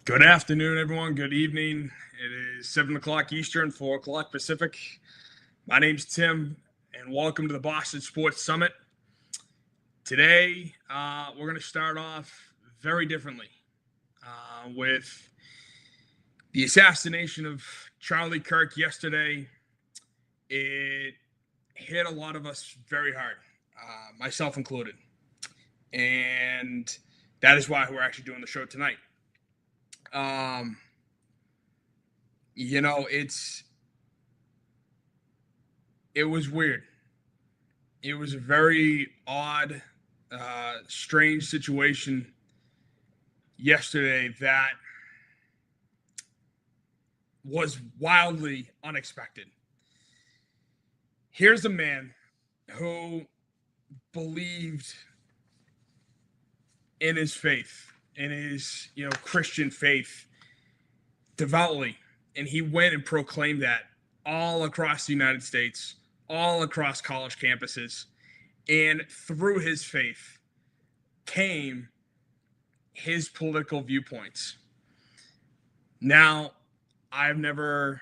Good afternoon, everyone. Good evening. It is 7 o'clock Eastern, 4 o'clock Pacific. My name's Tim, and welcome to the Boston Sports Summit. Today, we're going to start off very differently with the assassination of Charlie Kirk yesterday. It hit a lot of us very hard, myself included. And that is why we're actually doing the show tonight. It was weird. It was a very odd, strange situation yesterday that was wildly unexpected. Here's a man who believed in his faith, in his, Christian faith devoutly. And he went and proclaimed that all across the United States, all across college campuses. And through his faith came his political viewpoints. Now, I've never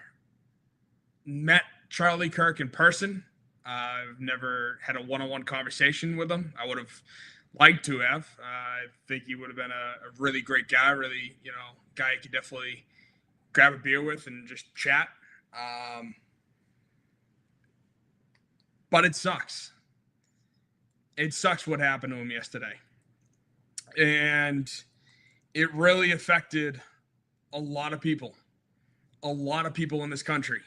met Charlie Kirk in person. I've never had a one-on-one conversation with him. I would have liked to have. I think he would have been a really great guy, really, guy you could definitely grab a beer with and just chat. But it sucks. It sucks what happened to him yesterday. And it really affected a lot of people in this country,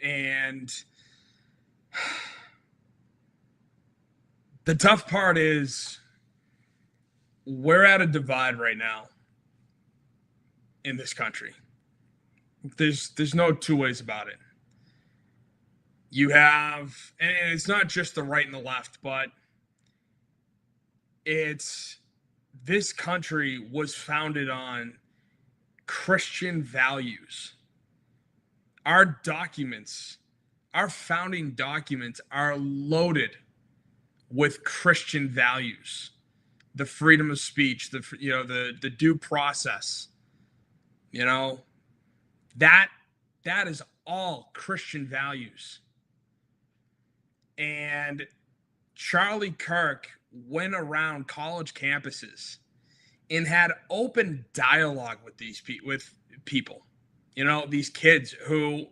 and the tough part is we're at a divide right now in this country. There's no two ways about it. You have, and it's not just the right and the left, but this country was founded on Christian values. Our founding documents are loaded with Christian values. The freedom of speech, the due process. That is all Christian values. And Charlie Kirk went around college campuses and had open dialogue with people, these kids who,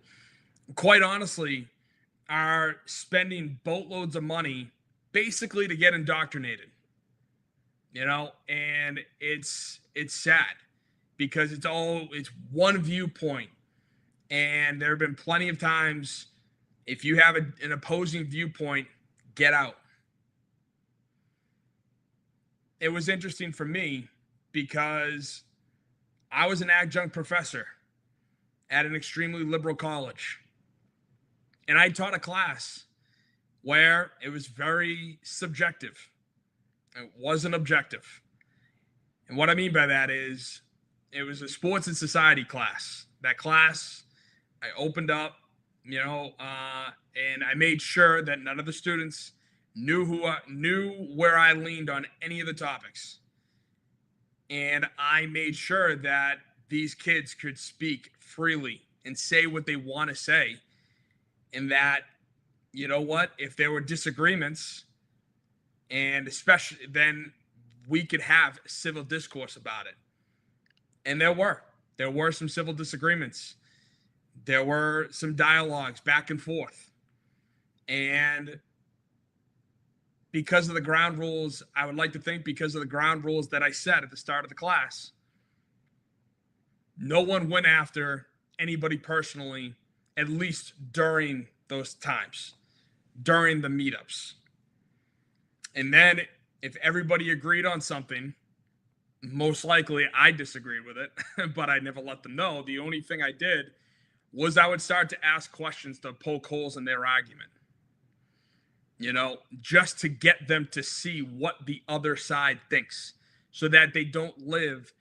quite honestly, are spending boatloads of money basically to get indoctrinated, and it's sad because it's one viewpoint. And there have been plenty of times, if you have an opposing viewpoint, get out. It was interesting for me because I was an adjunct professor at an extremely liberal college. And I taught a class where it was very subjective. It wasn't objective. And what I mean by that is it was a sports and society class. That class, I opened up, and I made sure that none of the students knew where I leaned on any of the topics. And I made sure that these kids could speak freely and say what they want to say. And that, if there were disagreements, and especially then we could have civil discourse about it. And there were some civil disagreements. There were some dialogues back and forth. And because of the ground rules, I would like to think because of the ground rules that I set at the start of the class, no one went after anybody personally, at least during those times, during the meetups. And then if everybody agreed on something, most likely I disagreed with it, but I never let them know. The only thing I did was I would start to ask questions to poke holes in their argument, just to get them to see what the other side thinks so that they don't live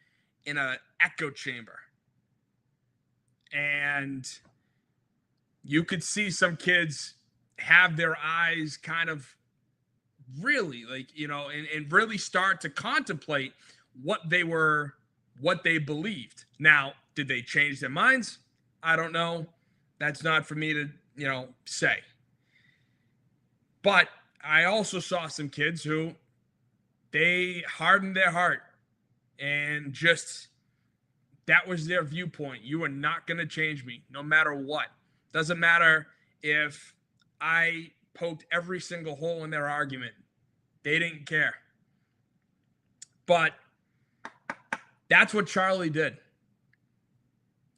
in an echo chamber. And you could see some kids have their eyes kind of really and really start to contemplate what they were what they believed. Now, did they change their minds? I don't know. That's not for me to, say. But I also saw some kids who they hardened their heart and just that was their viewpoint. You are not going to change me no matter what. Doesn't matter if I poked every single hole in their argument. They didn't care. But that's what Charlie did.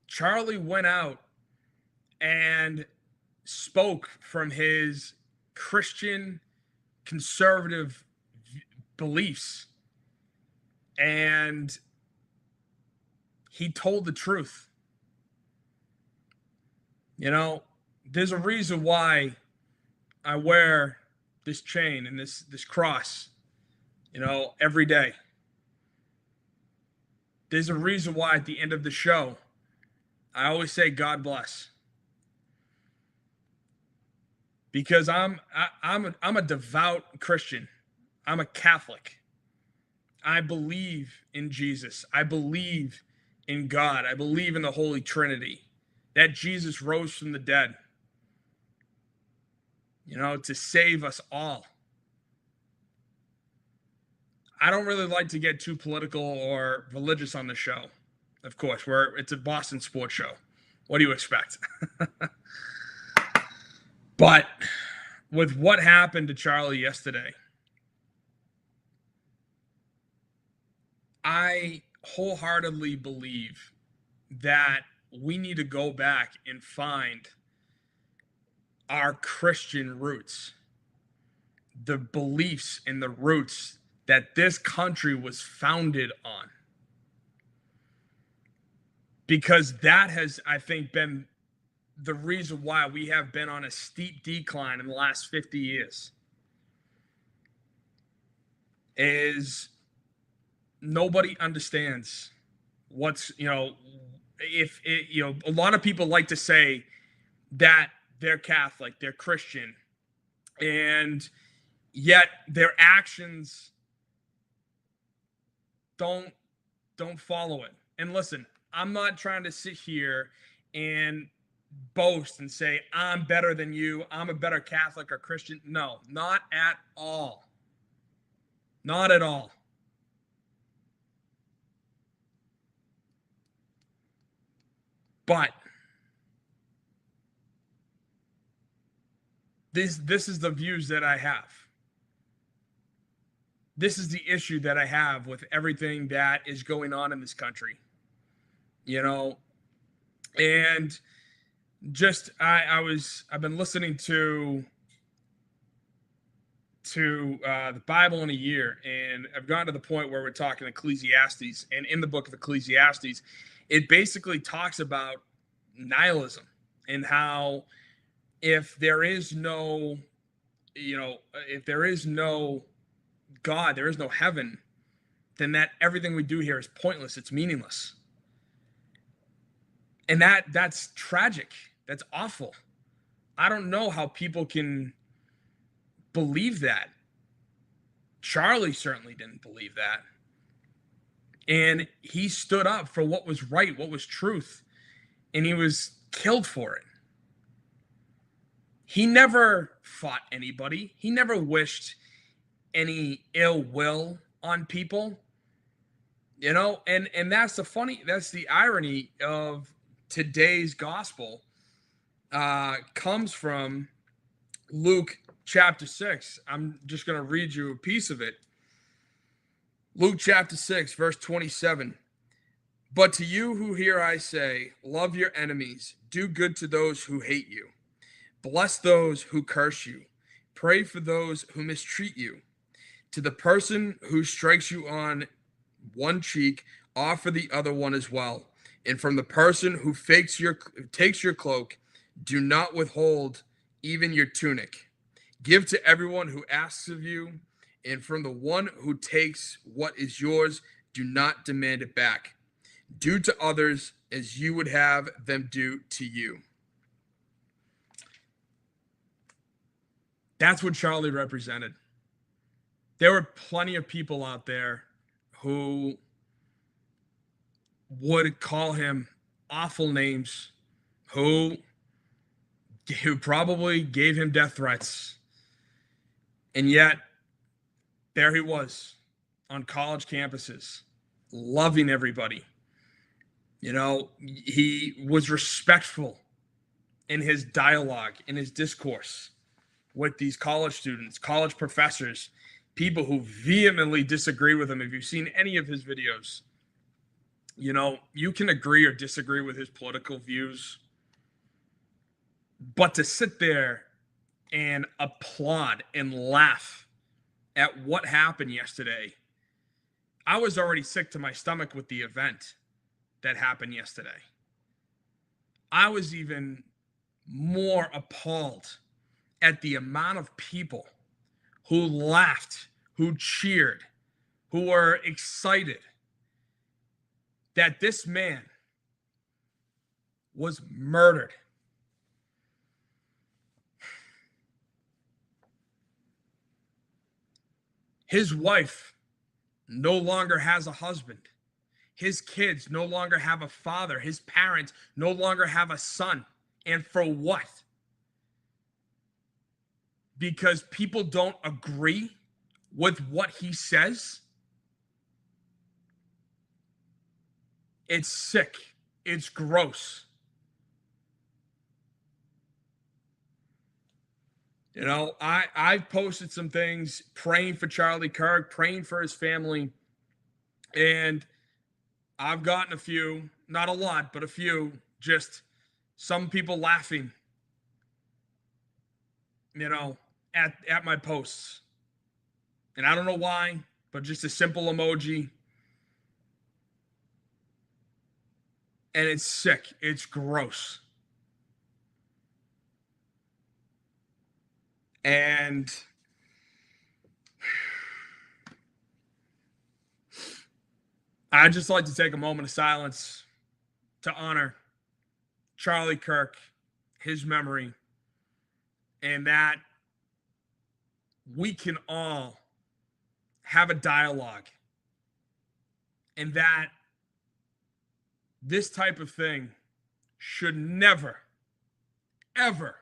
Charlie went out and spoke from his Christian conservative beliefs. And he told the truth. There's a reason why I wear this chain and this cross, every day. There's a reason why at the end of the show, I always say God bless. Because I'm a devout Christian. I'm a Catholic. I believe in Jesus. I believe in God. I believe in the Holy Trinity. That Jesus rose from the dead. To save us all. I don't really like to get too political or religious on the show. Of course, it's a Boston sports show. What do you expect? But with what happened to Charlie yesterday, I wholeheartedly believe that we need to go back and find our Christian roots, the beliefs and the roots that this country was founded on. Because that has, I think, been the reason why we have been on a steep decline in the last 50 years. Is nobody understands what's, if it, a lot of people like to say that they're Catholic, they're Christian, and yet their actions don't follow it. And listen, I'm not trying to sit here and boast and say I'm better than you, I'm a better Catholic or Christian. No, not at all. Not at all. But this is the views that I have. This is the issue that I have with everything that is going on in this country. And just I've been listening to the Bible in a year, and I've gotten to the point where we're talking Ecclesiastes, and in the book of Ecclesiastes, it basically talks about nihilism and how if there is no, if there is no God, there is no heaven, then that everything we do here is pointless. It's meaningless. And that's tragic. That's awful. I don't know how people can believe that. Charlie certainly didn't believe that. And he stood up for what was right, what was truth, and he was killed for it. He never fought anybody. He never wished any ill will on people. And that's the irony of today's gospel. Comes from Luke chapter 6. I'm just going to read you a piece of it. Luke chapter 6, verse 27. But to you who hear I say, love your enemies, do good to those who hate you, bless those who curse you, pray for those who mistreat you. To the person who strikes you on one cheek, offer the other one as well. And from the person who takes your cloak, do not withhold even your tunic. Give to everyone who asks of you, and from the one who takes what is yours, do not demand it back. Do to others as you would have them do to you. That's what Charlie represented. There were plenty of people out there who would call him awful names, who probably gave him death threats. And yet, there he was on college campuses, loving everybody. You know, he was respectful in his dialogue, in his discourse with these college students, college professors, people who vehemently disagree with him. If you've seen any of his videos, you know, you can agree or disagree with his political views, but to sit there and applaud and laugh at what happened yesterday, I was already sick to my stomach with the event that happened yesterday. I was even more appalled at the amount of people who laughed, who cheered, who were excited that this man was murdered. His wife no longer has a husband. His kids no longer have a father. His parents no longer have a son. And for what? Because people don't agree with what he says? It's sick. It's gross. You know, I've posted some things praying for Charlie Kirk, praying for his family, and I've gotten a few, not a lot, but a few, just some people laughing, you know, at my posts. And I don't know why, but just a simple emoji. And it's sick. It's gross. And I'd just like to take a moment of silence to honor Charlie Kirk, his memory, and that we can all have a dialogue, and that this type of thing should never, ever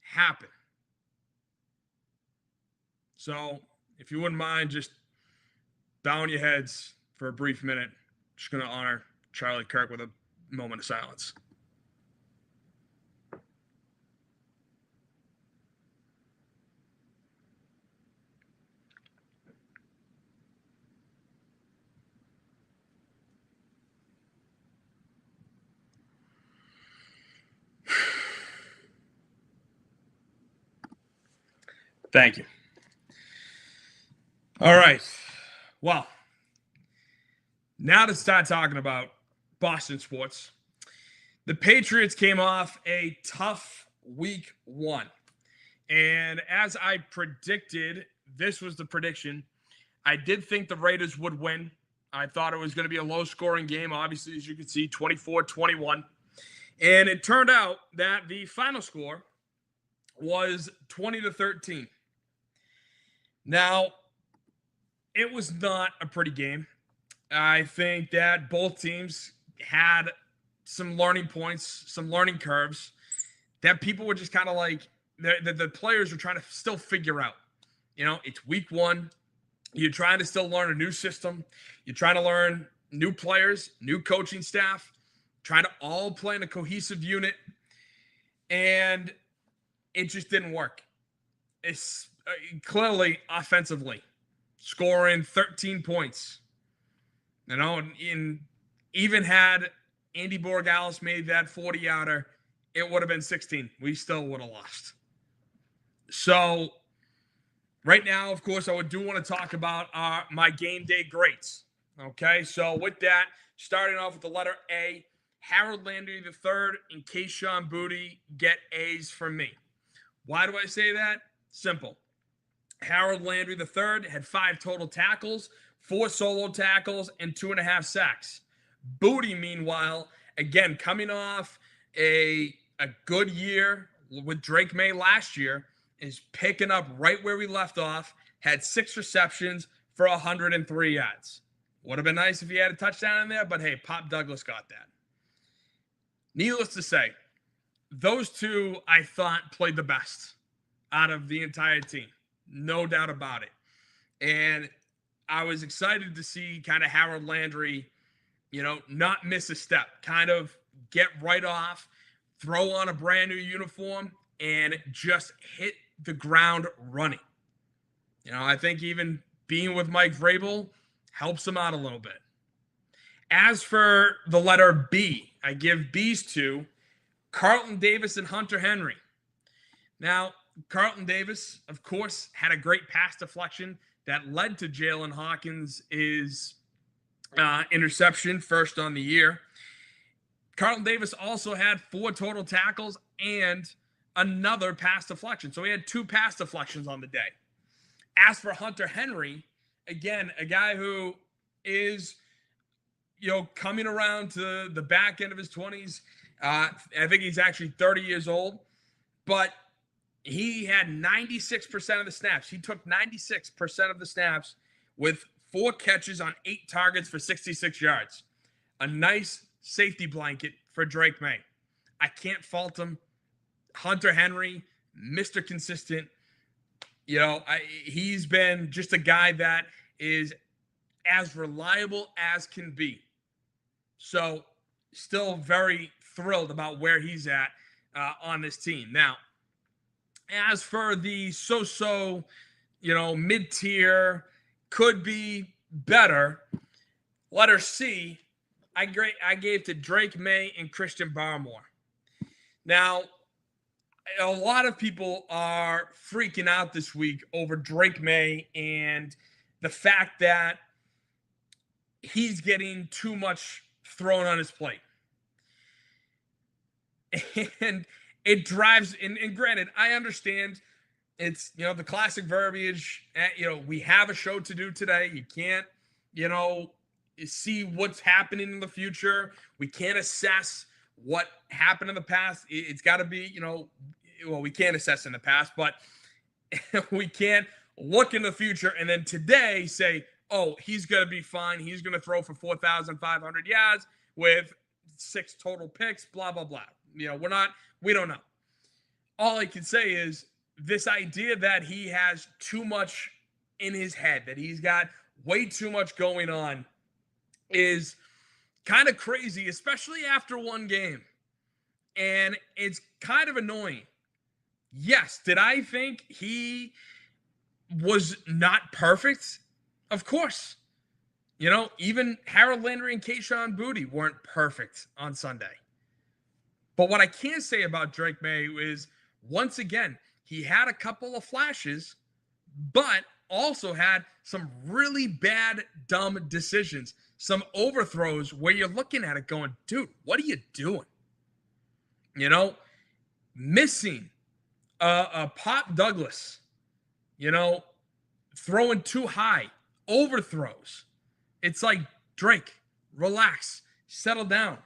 happen. So, if you wouldn't mind just bowing your heads for a brief minute, just going to honor Charlie Kirk with a moment of silence. Thank you. All right. Well, now to start talking about Boston sports. The Patriots came off a tough week one. And as I predicted, this was the prediction. I did think the Raiders would win. I thought it was going to be a low-scoring game, obviously, as you can see, 24-21. And it turned out that the final score was 20-13. Now, it was not a pretty game. I think that both teams had some learning points, some learning curves that people were just kind of like, the players were trying to still figure out. You know, it's week one. You're trying to still learn a new system. You're trying to learn new players, new coaching staff, trying to all play in a cohesive unit. And it just didn't work. It's clearly offensively, scoring 13 points. You know, and even had Andy Borregales made that 40-yarder, it would have been 16. We still would have lost. So right now, of course, I do want to talk about my game day greats. Okay, so with that, starting off with the letter A, Harold Landry III and Kayshon Boutte get A's from me. Why do I say that? Simple. Harold Landry III had 5 total tackles, 4 solo tackles, and 2.5 sacks. Boutte, meanwhile, again, coming off a good year with Drake May last year, is picking up right where we left off, had 6 receptions for 103 yards. Would have been nice if he had a touchdown in there, but hey, Pop Douglas got that. Needless to say, those two I thought played the best out of the entire team. No doubt about it. And I was excited to see kind of Harold Landry, not miss a step, kind of get right off, throw on a brand new uniform, and just hit the ground running. I think even being with Mike Vrabel helps him out a little bit. As for the letter B, I give Bs to Carlton Davis and Hunter Henry. Now, Carlton Davis, of course, had a great pass deflection that led to Jalen Hawkins' interception, first on the year. Carlton Davis also had 4 total tackles and another pass deflection. So he had 2 pass deflections on the day. As for Hunter Henry, again, a guy who is, coming around to the back end of his 20s. I think he's actually 30 years old, but he had 96% of the snaps. He took 96% of the snaps with 4 catches on 8 targets for 66 yards. A nice safety blanket for Drake May. I can't fault him. Hunter Henry, Mr. Consistent. He's been just a guy that is as reliable as can be. So still very thrilled about where he's at on this team. Now, as for the so-so, mid-tier, could be better, letter C, I gave to Drake May and Christian Barmore. Now, a lot of people are freaking out this week over Drake May and the fact that he's getting too much thrown on his plate. And it drives, and granted, I understand it's, the classic verbiage, we have a show to do today. You can't, see what's happening in the future. We can't assess what happened in the past. It's got to be, we can't assess in the past, but we can't look in the future and then today say, oh, he's going to be fine. He's going to throw for 4,500 yards with 6 total picks, blah, blah, blah. We don't know. All I can say is this idea that he has too much in his head, that he's got way too much going on is kind of crazy, especially after one game. And it's kind of annoying. Yes, did I think he was not perfect? Of course. Even Harold Landry and Kayshon Boutte weren't perfect on Sunday. But what I can say about Drake May is, once again, he had a couple of flashes, but also had some really bad, dumb decisions. Some overthrows where you're looking at it going, dude, what are you doing? Missing a Pop Douglas, throwing too high, overthrows. It's like, Drake, relax, settle down.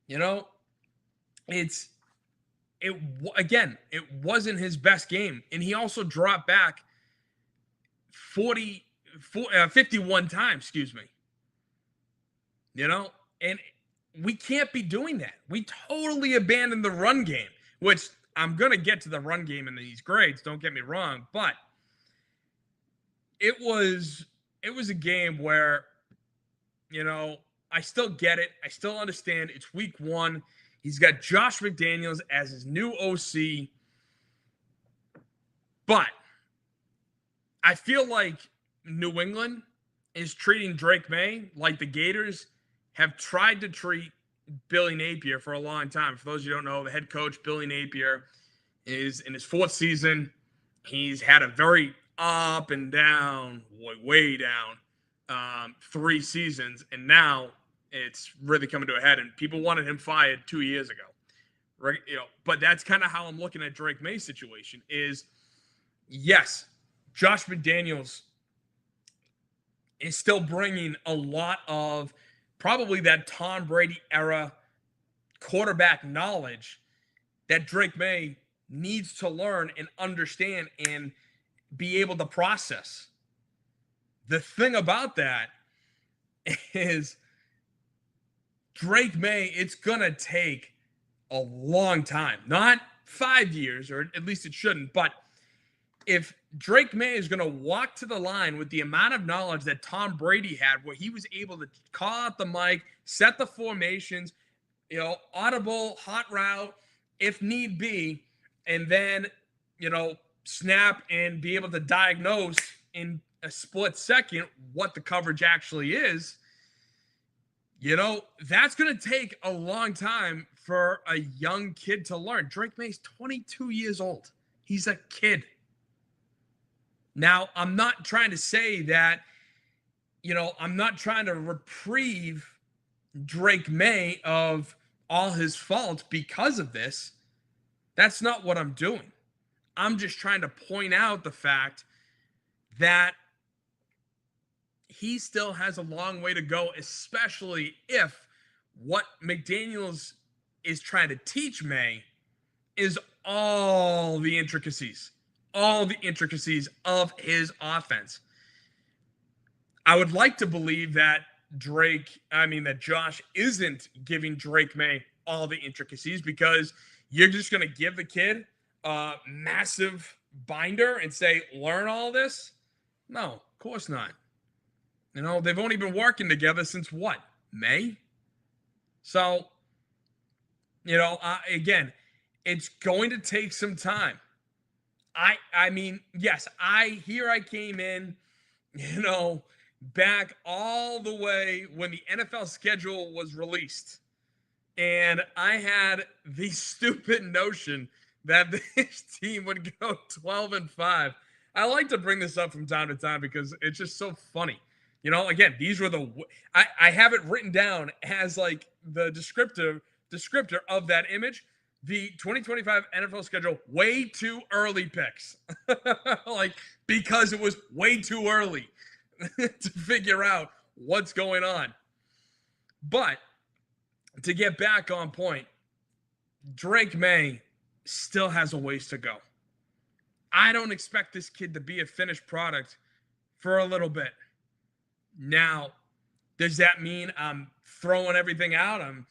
It wasn't his best game. And he also dropped back 51 times, and we can't be doing that. We totally abandoned the run game, which I'm going to get to the run game in these grades. Don't get me wrong, but it was a game where, I still get it. I still understand. It's week 1. He's got Josh McDaniels as his new OC. But I feel like New England is treating Drake May like the Gators have tried to treat Billy Napier for a long time. For those of you who don't know, the head coach, Billy Napier, is in his 4th season. He's had a very up and down, way down, 3 seasons. And now it's really coming to a head. And people wanted him fired 2 years ago. Right? But that's kind of how I'm looking at Drake May's situation is, yes, Josh McDaniels is still bringing a lot of probably that Tom Brady era quarterback knowledge that Drake May needs to learn and understand and be able to process. The thing about that is Drake May, it's going to take a long time. Not 5 years, or at least it shouldn't. But if Drake May is going to walk to the line with the amount of knowledge that Tom Brady had, where he was able to call out the mic, set the formations, audible, hot route, if need be, and then, snap and be able to diagnose in a split second what the coverage actually is, that's going to take a long time for a young kid to learn. Drake May's 22 years old. He's a kid. Now, I'm not trying to say that, I'm not trying to reprieve Drake May of all his faults because of this. That's not what I'm doing. I'm just trying to point out the fact that he still has a long way to go, especially if what McDaniels is trying to teach May is all the intricacies of his offense. I would like to believe that Josh isn't giving Drake May all the intricacies, because you're just going to give the kid a massive binder and say, learn all this? No, of course not. They've only been working together since what? May? So, again, it's going to take some time. Yes, I came in, back all the way when the NFL schedule was released. And I had the stupid notion that this team would go 12-5. I like to bring this up from time to time because it's just so funny. Again, these were I have it written down as like the descriptor of that image. The 2025 NFL schedule, way too early picks. Because it was way too early to figure out what's going on. But to get back on point, Drake May still has a ways to go. I don't expect this kid to be a finished product for a little bit. Now, does that mean I'm throwing everything out? I'm,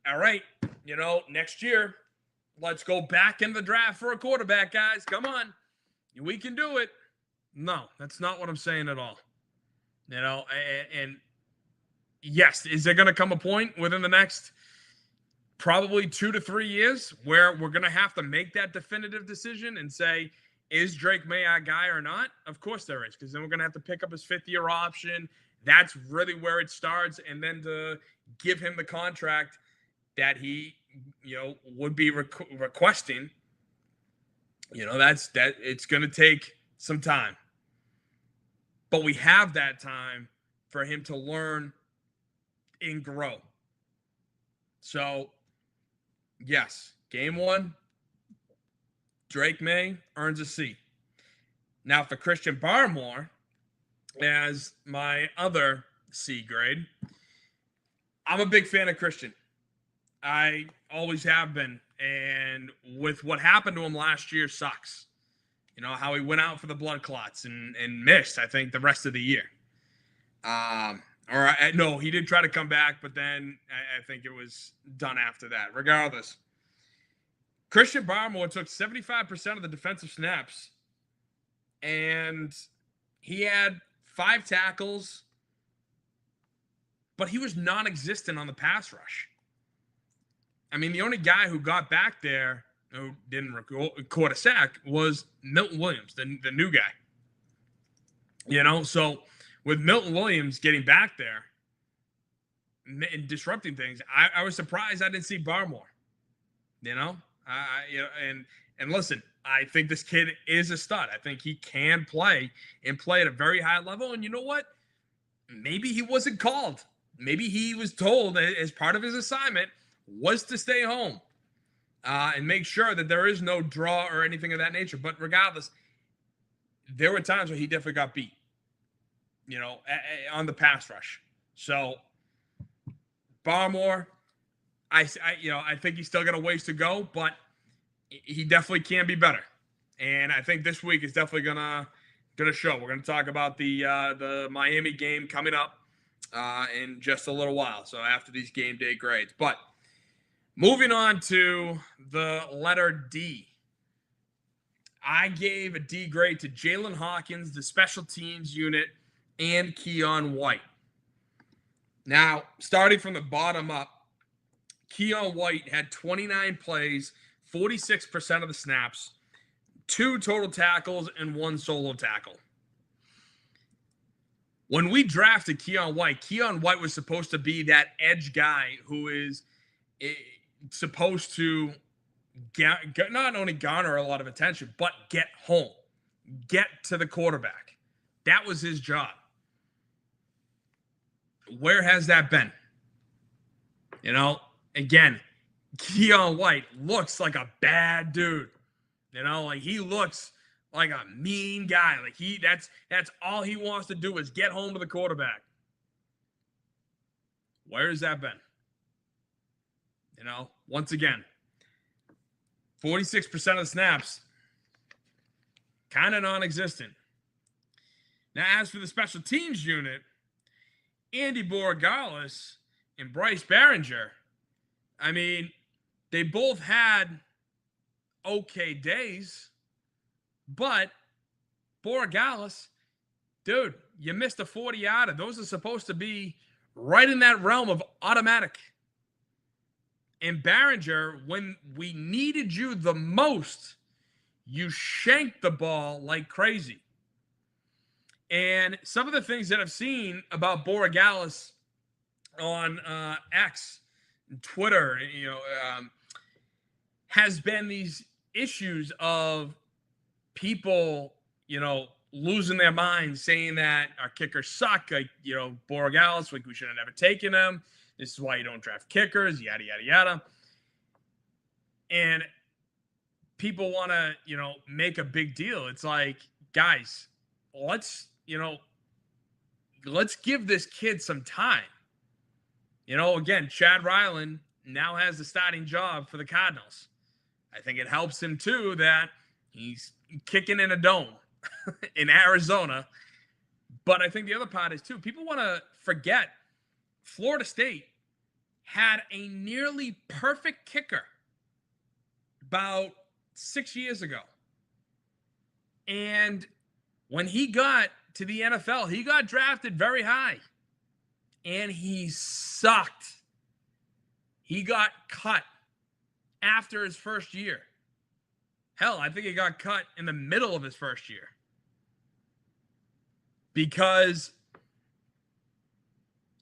all right, next year, let's go back in the draft for a quarterback, guys. Come on. We can do it. No, that's not what I'm saying at all. And yes, is there going to come a point within the next probably 2 to 3 years where we're going to have to make that definitive decision and say, is Drake May our guy or not? Of course there is, because then we're going to have to pick up his 5th-year option. That's really where it starts. And then to give him the contract that he, would be requesting, it's going to take some time. But we have that time for him to learn and grow. So, yes, game 1, Drake May earns a C. Now, for Christian Barmore, as my other C grade, I'm a big fan of Christian. I always have been. And with what happened to him last year sucks. How he went out for the blood clots and missed, I think, the rest of the year. No, he did try to come back, but then I think it was done after that. Regardless, Christian Barmore took 75% of the defensive snaps, and he had 5 tackles, but he was non-existent on the pass rush. The only guy who got back there who didn't record a sack was Milton Williams, the new guy. So with Milton Williams getting back there and disrupting things, I was surprised I didn't see Barmore. And listen, I think this kid is a stud. I think he can play and play at a very high level. And you know what? Maybe he wasn't called. Maybe he was told as part of his assignment was to stay home and make sure that there is no draw or anything of that nature. But regardless, there were times where he definitely got beat, on the pass rush. So Barmore, I think he's still got a ways to go, but he definitely can be better. And I think this week is definitely gonna show. We're gonna talk about the Miami game coming up in just a little while. So after these game day grades. But moving on to the letter D. I gave a D grade to Jalen Hawkins, the special teams unit, and Keon White. Now, starting from the bottom up, Keon White had 29 plays, 46% of the snaps, 2 total tackles, and 1 solo tackle. When we drafted Keon White was supposed to be that edge guy who is supposed to not only garner a lot of attention, but get home, get to the quarterback. That was his job. Where has that been? You know, again, Keon White looks like a bad dude. You know, like he looks like a mean guy. Like that's all he wants to do is get home to the quarterback. Where has that been? You know, once again, 46% of the snaps, kind of non-existent. Now, as for the special teams unit, Andy Borregales and Bryce Behringer, I mean, they both had okay days, but Borregales, dude, you missed a 40-yarder. Those are supposed to be right in that realm of automatic. And Behringer, when we needed you the most, you shanked the ball like crazy. And some of the things that I've seen about Borregales on X, Twitter, has been these issues of people, losing their minds, saying that our kickers suck. Like, Borregales, like we should have never taken him. This is why you don't draft kickers, yada, yada, yada. And people want to, make a big deal. It's like, guys, let's give this kid some time. Again, Chad Ryland now has the starting job for the Cardinals. I think it helps him, too, that he's kicking in a dome in Arizona. But I think the other part is, too, people want to forget Florida State had a nearly perfect kicker about 6 years ago. And when he got to the NFL, he got drafted very high. And he sucked. He got cut after his first year. Hell, I think he got cut in the middle of his first year. Because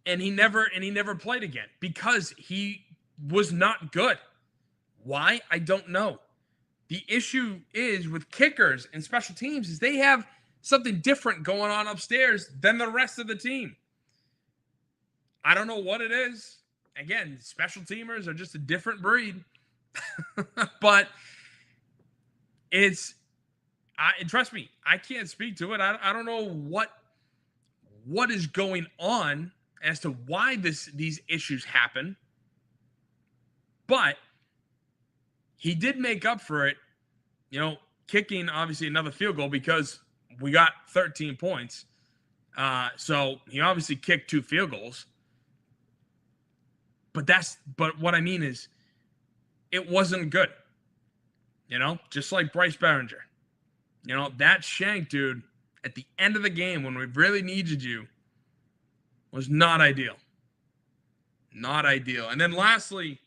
and he never played again because he was not good. Why? I don't know. The issue is with kickers and special teams is they have something different going on upstairs than the rest of the team. I don't know what it is. Again, special teamers are just a different breed. But and trust me, I can't speak to it. I don't know what is going on as to why these issues happen. But he did make up for it, kicking obviously another field goal because we got 13 points. So he obviously kicked 2 field goals. But what I mean is it wasn't good. Just like Bryce Behringer. That shank, dude, at the end of the game when we really needed you was not ideal. Not ideal. And then lastly,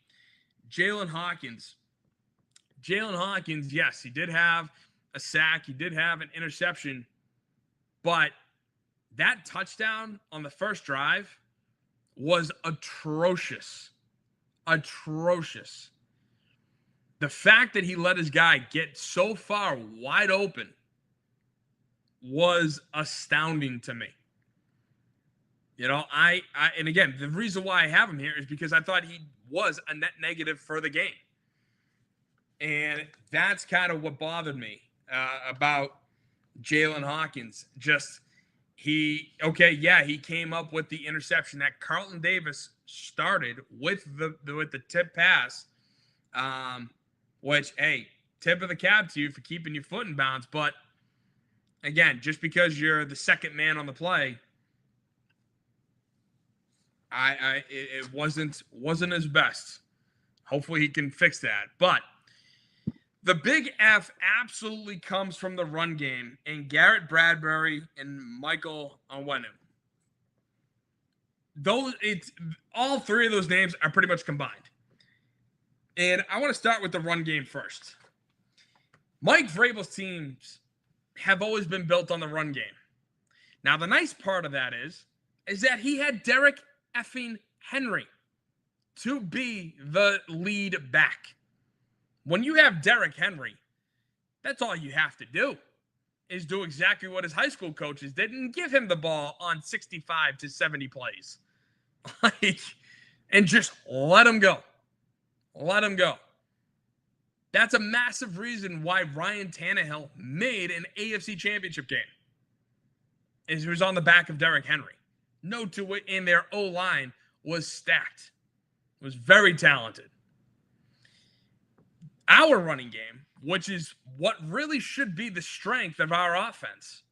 Jalen Hawkins. Jalen Hawkins, yes, he did have a sack. He did have an interception. But that touchdown on the first drive was atrocious. Atrocious. The fact that he let his guy get so far wide open was astounding to me. And again, the reason why I have him here is because I thought he was a net negative for the game. And that's kind of what bothered me about Jalen Hawkins. He came up with the interception that Carlton Davis started with the tip pass, which, hey, tip of the cap to you for keeping your foot in bounds. But again, just because you're the second man on the play, It wasn't his best. Hopefully he can fix that. But the big F absolutely comes from the run game and Garrett Bradbury and Michael Onwenu. All three of those names are pretty much combined. And I want to start with the run game first. Mike Vrabel's teams have always been built on the run game. Now, the nice part of that is that he had Derrick effing Henry to be the lead back. When you have Derrick Henry, that's all you have to do is do exactly what his high school coaches did and give him the ball on 65 to 70 plays. And just let him go. Let him go. That's a massive reason why Ryan Tannehill made an AFC Championship game. He was on the back of Derrick Henry. No to it, and their O-line was stacked. It was very talented. Our running game, which is what really should be the strength of our offense,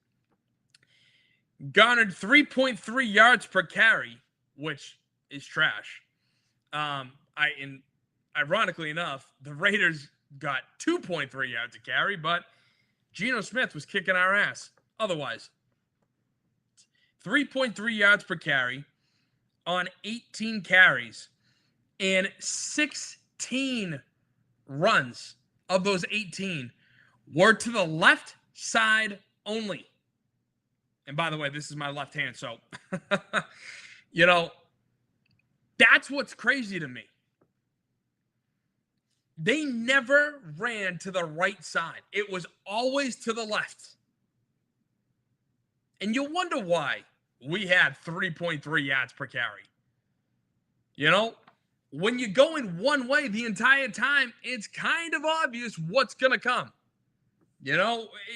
garnered 3.3 yards per carry, which is trash. Ironically enough, the Raiders got 2.3 yards a carry, but Geno Smith was kicking our ass. Otherwise, 3.3 yards per carry on 18 carries, and 16 runs of those 18 were to the left side only. And by the way, this is my left hand, so, that's what's crazy to me. They never ran to the right side. It was always to the left. And you'll wonder why we had 3.3 yards per carry. When you're going one way the entire time, it's kind of obvious what's going to come.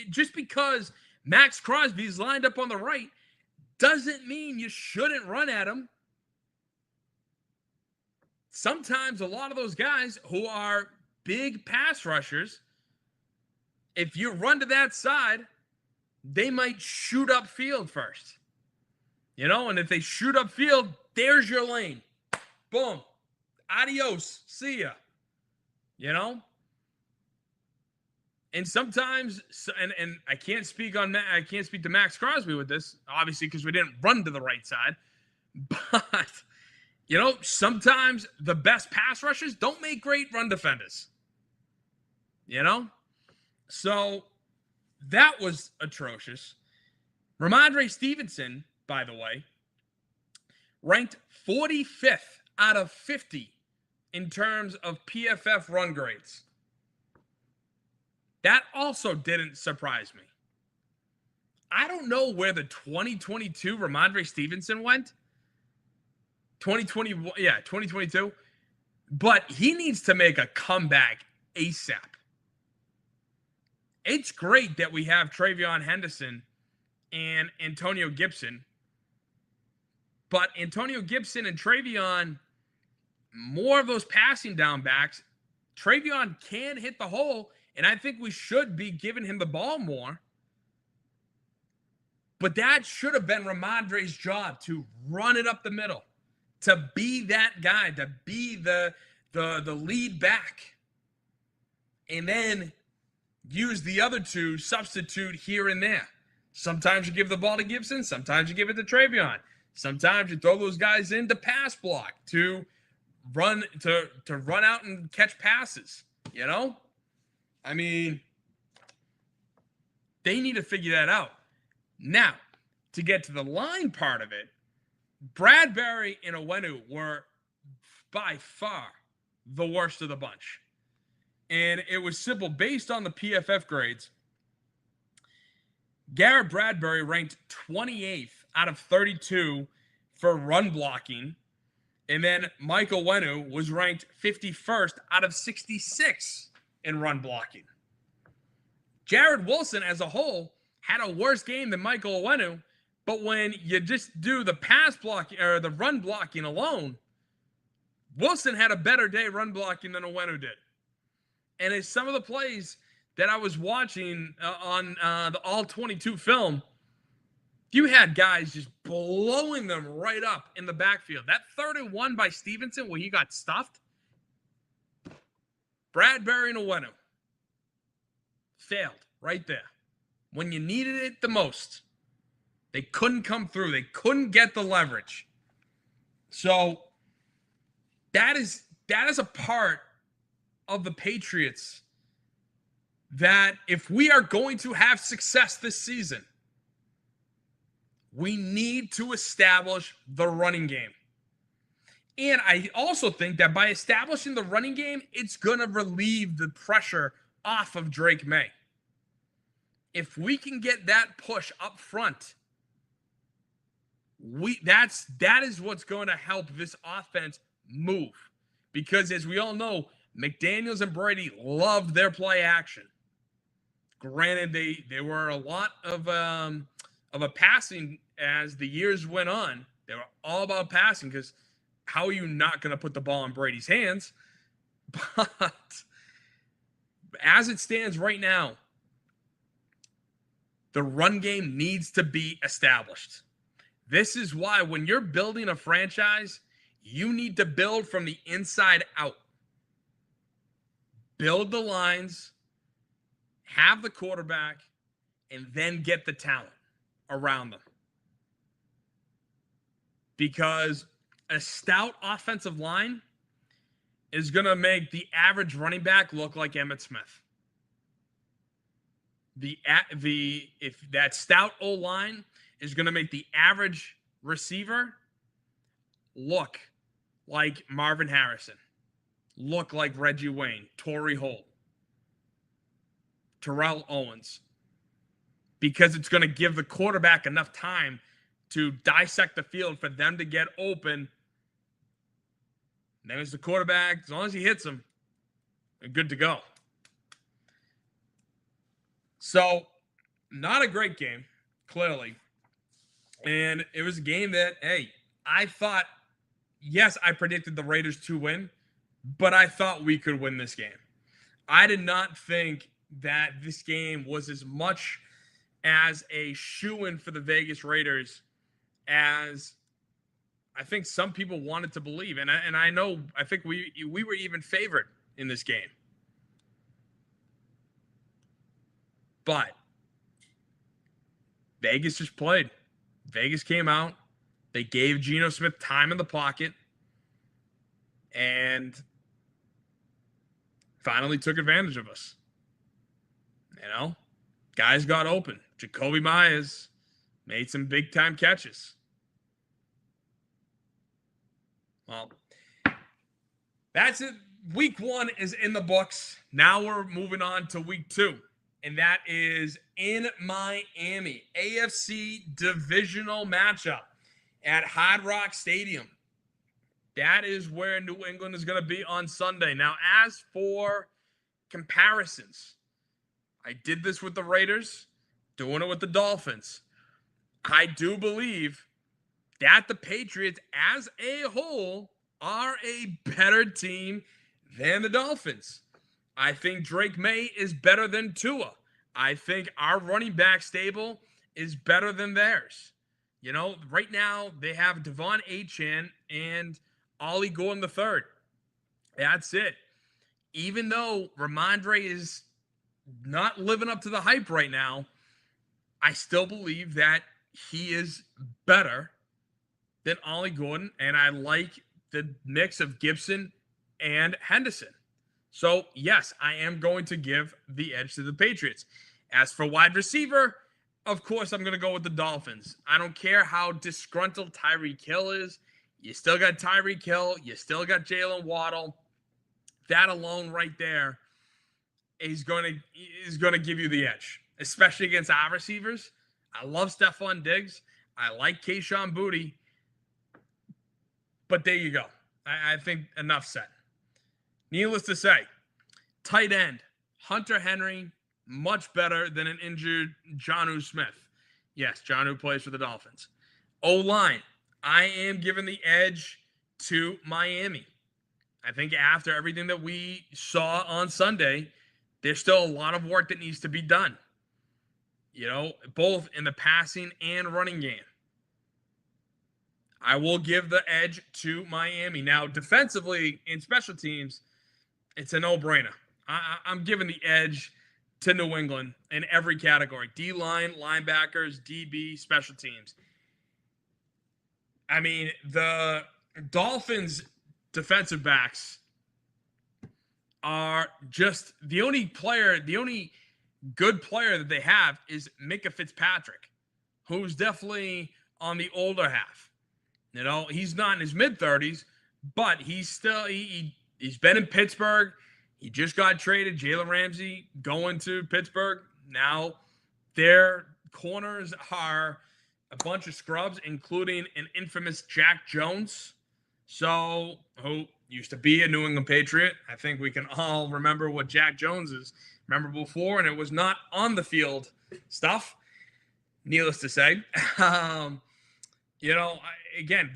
Just because Max Crosby's lined up on the right doesn't mean you shouldn't run at him. Sometimes a lot of those guys who are big pass rushers, if you run to that side, they might shoot upfield first. And if they shoot upfield, there's your lane. Boom. Adios. See ya. And sometimes, and I can't speak to Max Crosby with this, obviously, because we didn't run to the right side. But sometimes the best pass rushers don't make great run defenders. So that was atrocious. Ramondre Stevenson, by the way, ranked 45th out of 50 in terms of PFF run grades. That also didn't surprise me. I don't know where the 2022 Ramondre Stevenson went. 2022. But he needs to make a comeback ASAP. It's great that we have Travion Henderson and Antonio Gibson. But Antonio Gibson and Travion, more of those passing down backs. Travion can hit the hole, and I think we should be giving him the ball more. But that should have been Ramondre's job, to run it up the middle, to be that guy, to be the lead back. And then use the other two, substitute here and there. Sometimes you give the ball to Gibson, sometimes you give it to Travion. Sometimes you throw those guys in to pass block, to run out and catch passes. I mean, they need to figure that out. Now, to get to the line part of it, Bradbury and Onwenu were by far the worst of the bunch. And it was simple. Based on the PFF grades, Garrett Bradbury ranked 28th out of 32 for run blocking. And then Michael Onwenu was ranked 51st out of 66 in run blocking. Jared Wilson as a whole had a worse game than Michael Onwenu, but when you just do the pass blocking or the run blocking alone, Wilson had a better day run blocking than Onwenu did. And as some of the plays that I was watching on the All-22 film, You had guys just blowing them right up in the backfield. That 3rd-and-1 by Stevenson where he got stuffed, Bradbury and Owenu failed right there. When you needed it the most, they couldn't come through. They couldn't get the leverage. So that is a part of the Patriots that if we are going to have success this season, we need to establish the running game. And I also think that by establishing the running game, it's going to relieve the pressure off of Drake May. If we can get that push up front, that is what's going to help this offense move. Because as we all know, McDaniels and Brady loved their play action. Granted, they were a lot of a passing as the years went on. They were all about passing because how are you not going to put the ball in Brady's hands? But as it stands right now, the run game needs to be established. This is why when you're building a franchise, you need to build from the inside out. Build the lines, have the quarterback, and then get the talent around them. Because a stout offensive line is going to make the average running back look like Emmitt Smith. If that stout O-line is going to make the average receiver look like Marvin Harrison, look like Reggie Wayne, Torrey Holt, Terrell Owens, because it's going to give the quarterback enough time to dissect the field for them to get open. Then as the quarterback, as long as he hits them, they're good to go. So, not a great game, clearly. And it was a game that, hey, I thought, yes, I predicted the Raiders to win, but I thought we could win this game. I did not think that this game was as much as a shoo-in for the Vegas Raiders as I think some people wanted to believe. And I think we were even favored in this game. But Vegas just played. Vegas came out. They gave Geno Smith time in the pocket and finally took advantage of us. You know, guys got open. Jacoby Myers made some big-time catches. Well, that's it. Week 1 is in the books. Now we're moving on to week 2. And that is in Miami. AFC divisional matchup at Hard Rock Stadium. That is where New England is going to be on Sunday. Now, as for comparisons, I did this with the Raiders, doing it with the Dolphins. I do believe that the Patriots as a whole are a better team than the Dolphins. I think Drake May is better than Tua. I think our running back stable is better than theirs. You know, right now they have Devon Achane and Ollie Gordon III. That's it. Even though Ramondre is not living up to the hype right now, I still believe that he is better than Ollie Gordon, and I like the mix of Gibson and Henderson. So, yes, I am going to give the edge to the Patriots. As for wide receiver, of course, I'm going to go with the Dolphins. I don't care how disgruntled Tyreek Hill is. You still got Tyreek Hill. You still got Jalen Waddle. That alone right there is going to give you the edge, especially against our receivers. I love Stephon Diggs. I like Kayshon Boutte. But there you go. I think enough said. Needless to say, tight end, Hunter Henry, much better than an injured Jonnu Smith. Yes, Jonnu plays for the Dolphins. O-line, I am giving the edge to Miami. I think after everything that we saw on Sunday, there's still a lot of work that needs to be done. both in the passing and running game. I will give the edge to Miami. Now, defensively in special teams, it's a no-brainer. I'm giving the edge to New England in every category. D-line, linebackers, DB, special teams. I mean, the Dolphins defensive backs are just the only good player that they have is Minka Fitzpatrick, who's definitely on the older half. He's not in his mid-30s, but he's still he's been in Pittsburgh. He just got traded. Jalen Ramsey going to Pittsburgh. Now their corners are a bunch of scrubs, including an infamous Jack Jones, who used to be a New England Patriot. I think we can all remember what Jack Jones is memorable for, and it was not on the field stuff, needless to say. Again,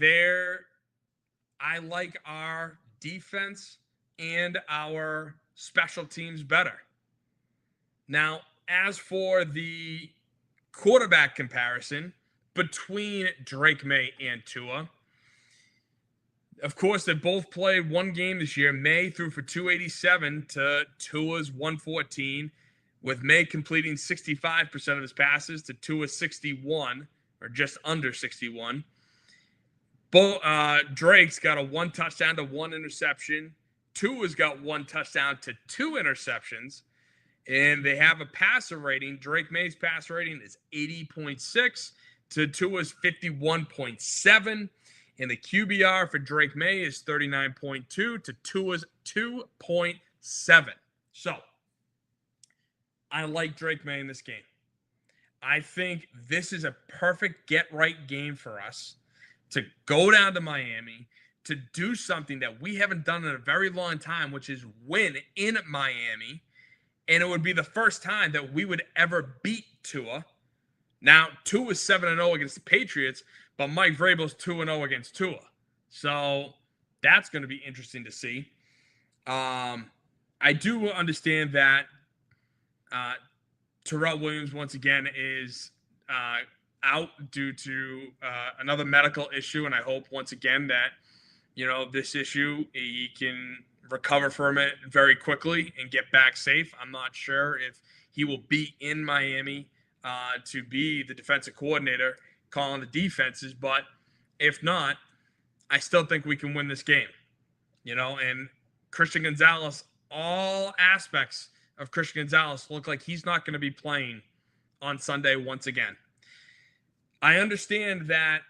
I like our defense and our special teams better. Now, as for the quarterback comparison between Drake May and Tua, of course, they both played one game this year. May threw for 287 to Tua's 114, with May completing 65% of his passes to Tua's 61, or just under 61. Drake's got a 1 touchdown to 1 interception. Tua's got 1 touchdown to 2 interceptions. And they have a passer rating. Drake May's passer rating is 80.6 to Tua's 51.7. And the QBR for Drake May is 39.2 to Tua's 2.7. So, I like Drake May in this game. I think this is a perfect get-right game for us to go down to Miami, to do something that we haven't done in a very long time, which is win in Miami. And it would be the first time that we would ever beat Tua. Now, Tua is 7-0 against the Patriots, but Mike Vrabel's 2-0 against Tua. So that's going to be interesting to see. I do understand that Terrell Williams, once again, is out due to another medical issue, and I hope, once again, that, this issue, he can recover from it very quickly and get back safe. I'm not sure if he will be in Miami to be the defensive coordinator calling the defenses, but if not, I still think we can win this game. And Christian Gonzalez, all aspects of Christian Gonzalez look like he's not going to be playing on Sunday once again. I understand that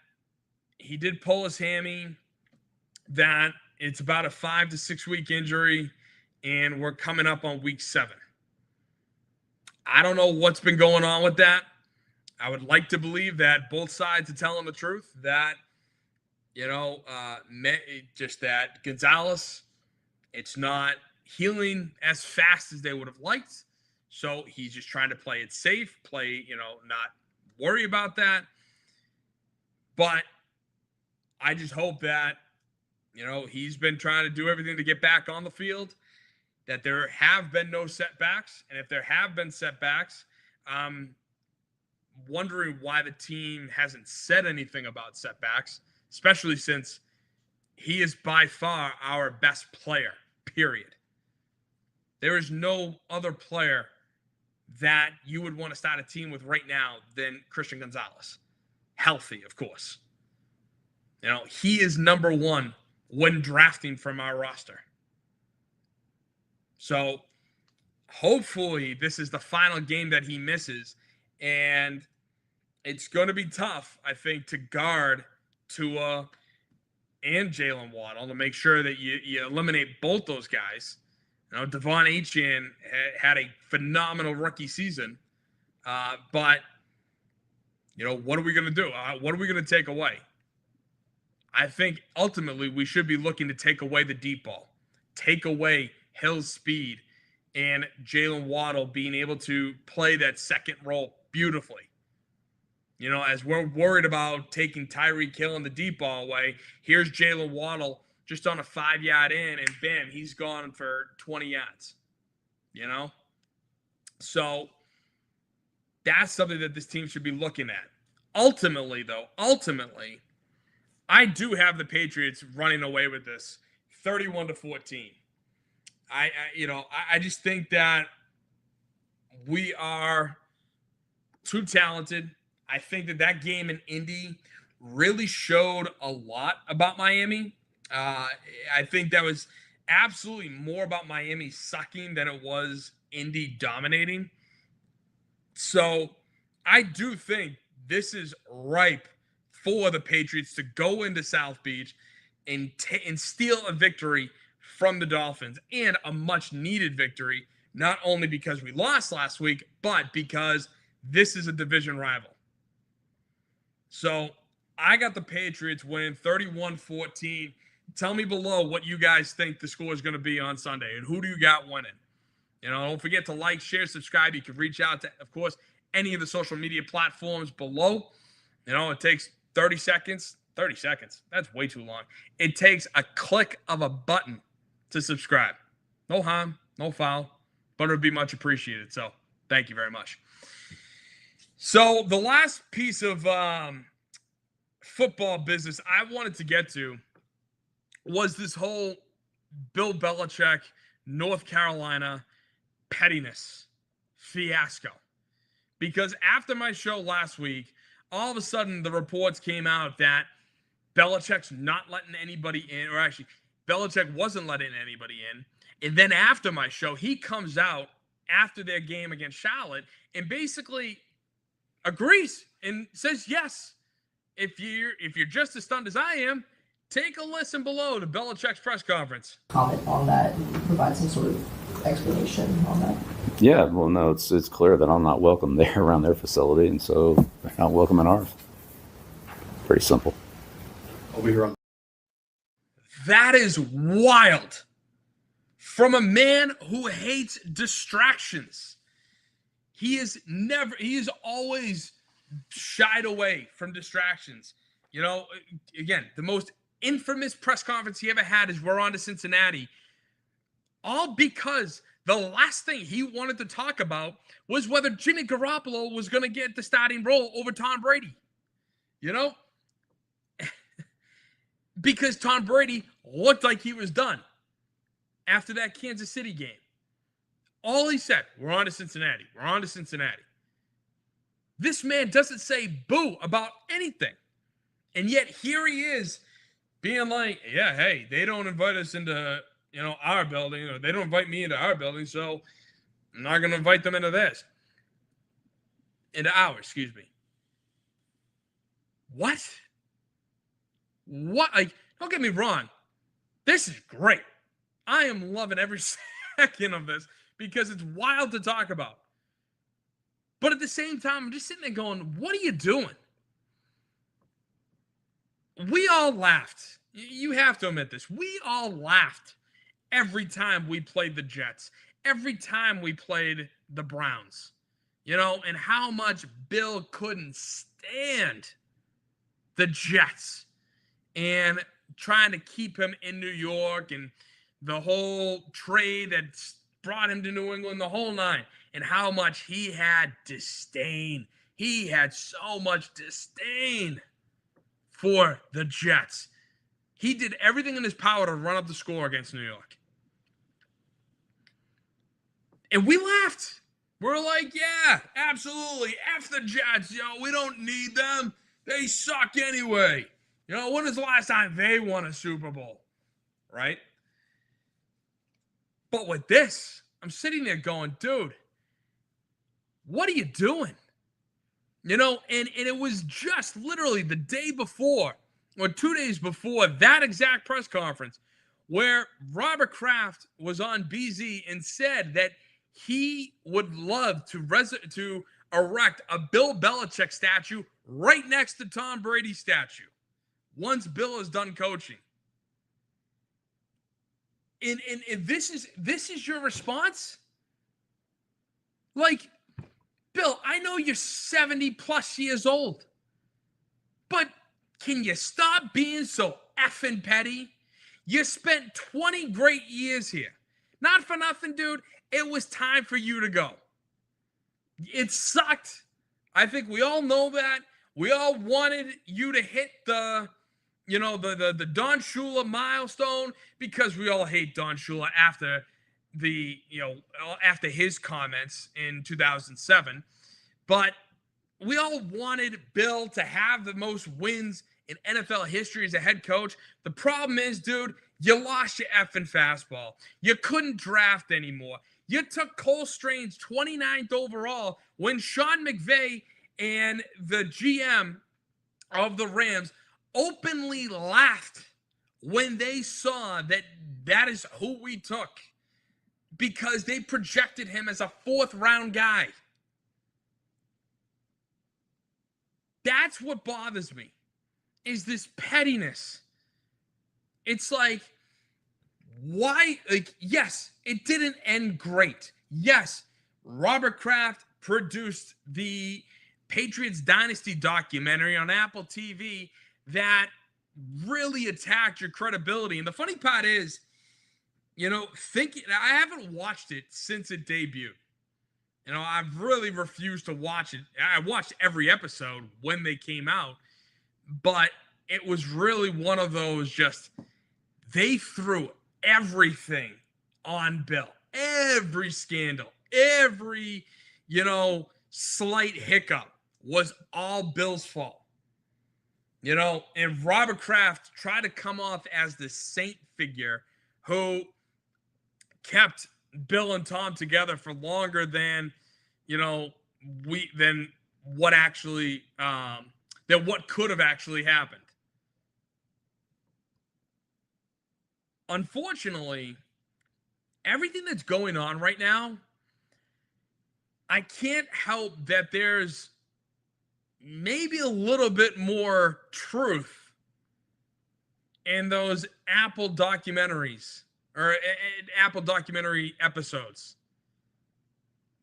he did pull his hammy, that it's about a 5 to 6 week injury, and we're coming up on week 7. I don't know what's been going on with that. I would like to believe that both sides are telling the truth, that, just that Gonzalez, it's not healing as fast as they would have liked. So he's just trying to play it safe, not worry about that. But I just hope that, he's been trying to do everything to get back on the field, that there have been no setbacks. And if there have been setbacks, I'm wondering why the team hasn't said anything about setbacks, especially since he is by far our best player, period. There is no other player that you would want to start a team with right now than Christian Gonzalez. Healthy, of course. He is number 1 when drafting from our roster. So hopefully this is the final game that he misses. And it's going to be tough, I think, to guard Tua and Jalen Waddle to make sure that you eliminate both those guys. Devon Achane had a phenomenal rookie season. But, what are we going to do? What are we going to take away? I think ultimately we should be looking to take away the deep ball, take away Hill's speed, and Jalen Waddle being able to play that second role beautifully. As we're worried about taking Tyreek Hill and the deep ball away, here's Jalen Waddle just on a 5-yard in, and bam, he's gone for 20 yards. So That's something that this team should be looking at. Ultimately, I do have the Patriots running away with this 31-14. I just think that we are too talented. I think that game in Indy really showed a lot about Miami. I think that was absolutely more about Miami sucking than it was Indy dominating. So I do think this is ripe for the Patriots to go into South Beach and steal a victory from the Dolphins, and a much needed victory, not only because we lost last week, but because this is a division rival. So I got the Patriots winning 31-14. Tell me below what you guys think the score is going to be on Sunday, and who do you got winning? Don't forget to like, share, subscribe. You can reach out to, of course, any of the social media platforms below. It takes 30 seconds. 30 seconds. That's way too long. It takes a click of a button to subscribe. No harm, no foul, but it would be much appreciated. So thank you very much. So the last piece of football business I wanted to get to was this whole Bill Belichick, North Carolina pettiness fiasco. Because after my show last week, all of a sudden the reports came out that Belichick's not letting anybody in, or actually Belichick wasn't letting anybody in. And then after my show, he comes out after their game against Charlotte and basically agrees and says, yes, if you're just as stunned as I am, take a listen below to Belichick's press conference. Comment on that and provide some sort of explanation on that. Yeah, well, no, it's clear that I'm not welcome there around their facility, and so they're not welcome in ours. Pretty simple. I'll be here on. That is wild. From a man who hates distractions. He is always shied away from distractions. Again, the most infamous press conference he ever had is we're on to Cincinnati. All because the last thing he wanted to talk about was whether Jimmy Garoppolo was going to get the starting role over Tom Brady. Because Tom Brady looked like he was done after that Kansas City game. All he said, we're on to Cincinnati. We're on to Cincinnati. This man doesn't say boo about anything. And yet here he is being like, yeah, hey, they don't invite us into, our building, or they don't invite me into our building, so I'm not going to invite them into theirs. Into ours, excuse me. What? Like, don't get me wrong. This is great. I am loving every second of this because it's wild to talk about. But at the same time, I'm just sitting there going, what are you doing? We all laughed. You have to admit this. We all laughed every time we played the Jets, every time we played the Browns, and how much Bill couldn't stand the Jets and trying to keep him in New York and the whole trade that brought him to New England, the whole nine, and how much he had disdain. He had so much disdain for the Jets. He did everything in his power to run up the score against New York. And we laughed. We're like, yeah, absolutely. F the Jets. We don't need them. They suck anyway. When was the last time they won a Super Bowl? Right? But with this, I'm sitting there going, dude, what are you doing? And it was just literally the day before, or 2 days before that exact press conference, where Robert Kraft was on BZ and said that he would love to erect a Bill Belichick statue right next to Tom Brady's statue once Bill is done coaching. And this is your response? Like, Bill, I know you're 70 plus years old, but can you stop being so effing petty? You spent 20 great years here. Not for nothing, dude. It was time for you to go. It sucked. I think we all know that. We all wanted you to hit the Don Shula milestone because we all hate Don Shula after after his comments in 2007. But we all wanted Bill to have the most wins in NFL history as a head coach. The problem is, dude, you lost your effing fastball. You couldn't draft anymore. You took Cole Strange 29th overall when Sean McVay and the GM of the Rams openly laughed when they saw that is who we took because they projected him as a 4th-round guy. That's what bothers me, is this pettiness. It's like, why? Like, yes, it didn't end great. Yes, Robert Kraft produced the Patriots Dynasty documentary on Apple TV that really attacked your credibility. And the funny part is, I haven't watched it since it debuted. I've really refused to watch it. I watched every episode when they came out, but it was really one of those they threw everything on Bill. Every scandal, every, slight hiccup was all Bill's fault. And Robert Kraft tried to come off as the saint figure who kept Bill and Tom together for longer than, than what actually, than what could have actually happened. Unfortunately, everything that's going on right now, I can't help that there's maybe a little bit more truth in those Apple documentaries or Apple documentary episodes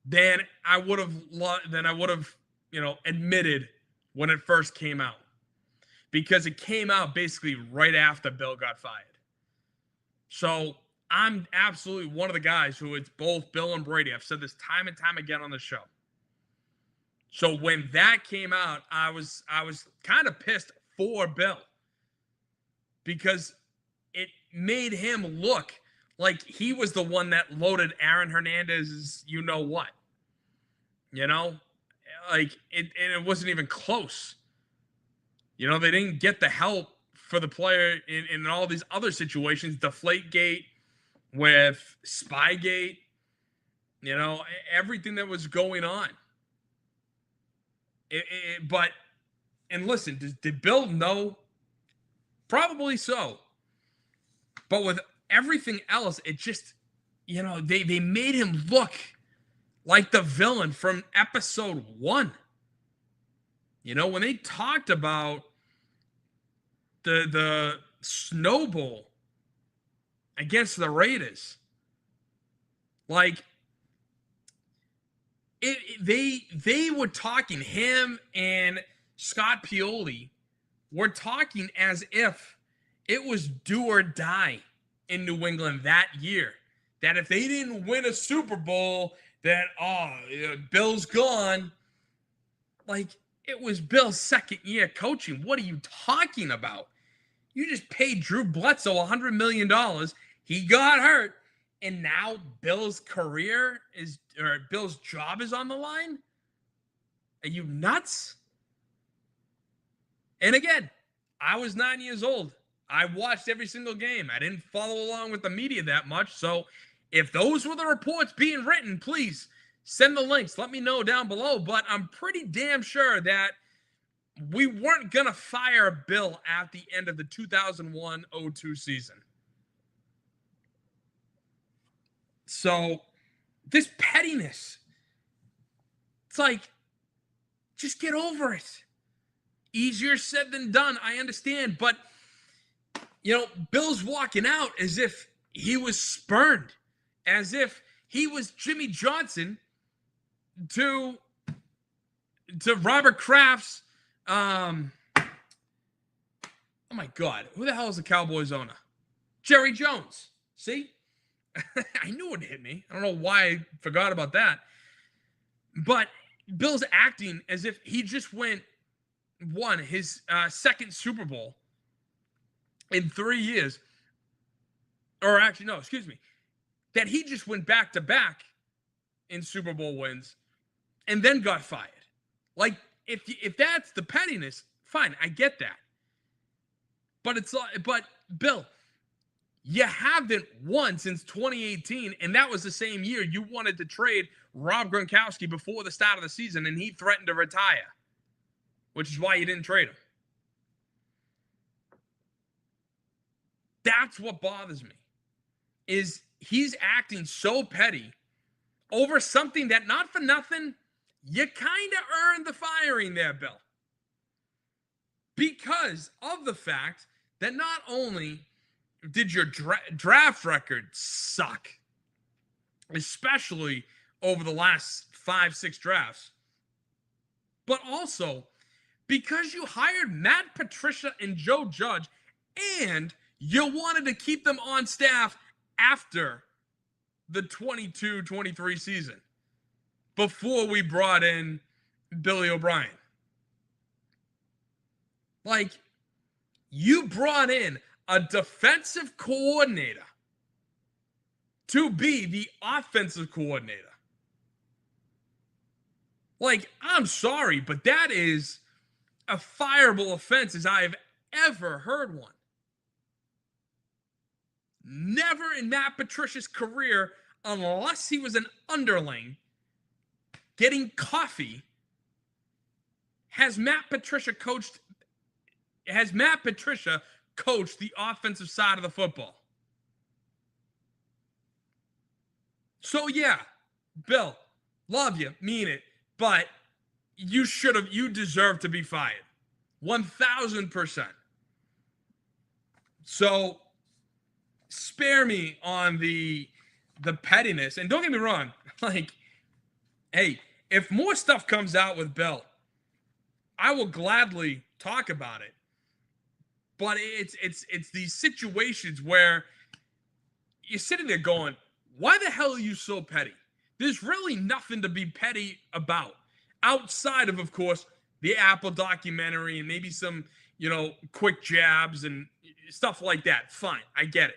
than I would have admitted when it first came out, because it came out basically right after Bill got fired. So I'm absolutely one of the guys who it's both Bill and Brady. I've said this time and time again on the show. So when that came out, I was kind of pissed for Bill because it made him look like he was the one that loaded Aaron Hernandez's you-know-what. Like, it wasn't even close. They didn't get the help for the player in all these other situations. Deflategate with Spygate, everything that was going on. But listen, did Bill know? Probably so. But with everything else, it just, they made him look like the villain from episode 1. When they talked about the snowball against the Raiders, like, they were talking, him and Scott Pioli were talking as if it was do or die in New England that year. That if they didn't win a Super Bowl, then Bill's gone. Like, it was Bill's second year coaching. What are you talking about? You just paid Drew Bledsoe $100 million. He got hurt. And now Bill's Bill's job is on the line? Are you nuts? And again, I was 9 years old. I watched every single game. I didn't follow along with the media that much. So if those were the reports being written, please send the links. Let me know down below. But I'm pretty damn sure that we weren't going to fire Bill at the end of the 2001-02 season. So this pettiness, it's like, just get over it. Easier said than done, I understand. But, Bill's walking out as if he was spurned, as if he was Jimmy Johnson to Robert Kraft's, oh my God, who the hell is the Cowboys owner? Jerry Jones. See? I knew it hit me. I don't know why I forgot about that. But Bill's acting as if he just won his second Super Bowl in 3 years. Or actually, no, excuse me. That he just went back to back in Super Bowl wins and then got fired. Like, if that's the pettiness, fine, I get that. But Bill, you haven't won since 2018, and that was the same year you wanted to trade Rob Gronkowski before the start of the season, and he threatened to retire, which is why you didn't trade him. That's what bothers me, is he's acting so petty over something that, not for nothing, you kind of earned the firing there, Bill. Because of the fact that not only did your draft record suck, especially over the last 5-6 drafts, but also because you hired Matt Patricia and Joe Judge, and you wanted to keep them on staff after the 22-23 season, before we brought in Billy O'Brien. Like, you brought in a defensive coordinator to be the offensive coordinator. Like, I'm sorry, but that is a fireable offense as I have ever heard one. Never in Matt Patricia's career, unless he was an underling getting coffee, has Matt Patricia coached the offensive side of the football. So yeah, Bill, love you, mean it, but you deserve to be fired. 1,000%. So spare me on the pettiness. And don't get me wrong, like, hey, if more stuff comes out with Bill, I will gladly talk about it. But it's these situations where you're sitting there going, why the hell are you so petty? There's really nothing to be petty about, outside of course, the Apple documentary and maybe some, quick jabs and stuff like that. Fine, I get it.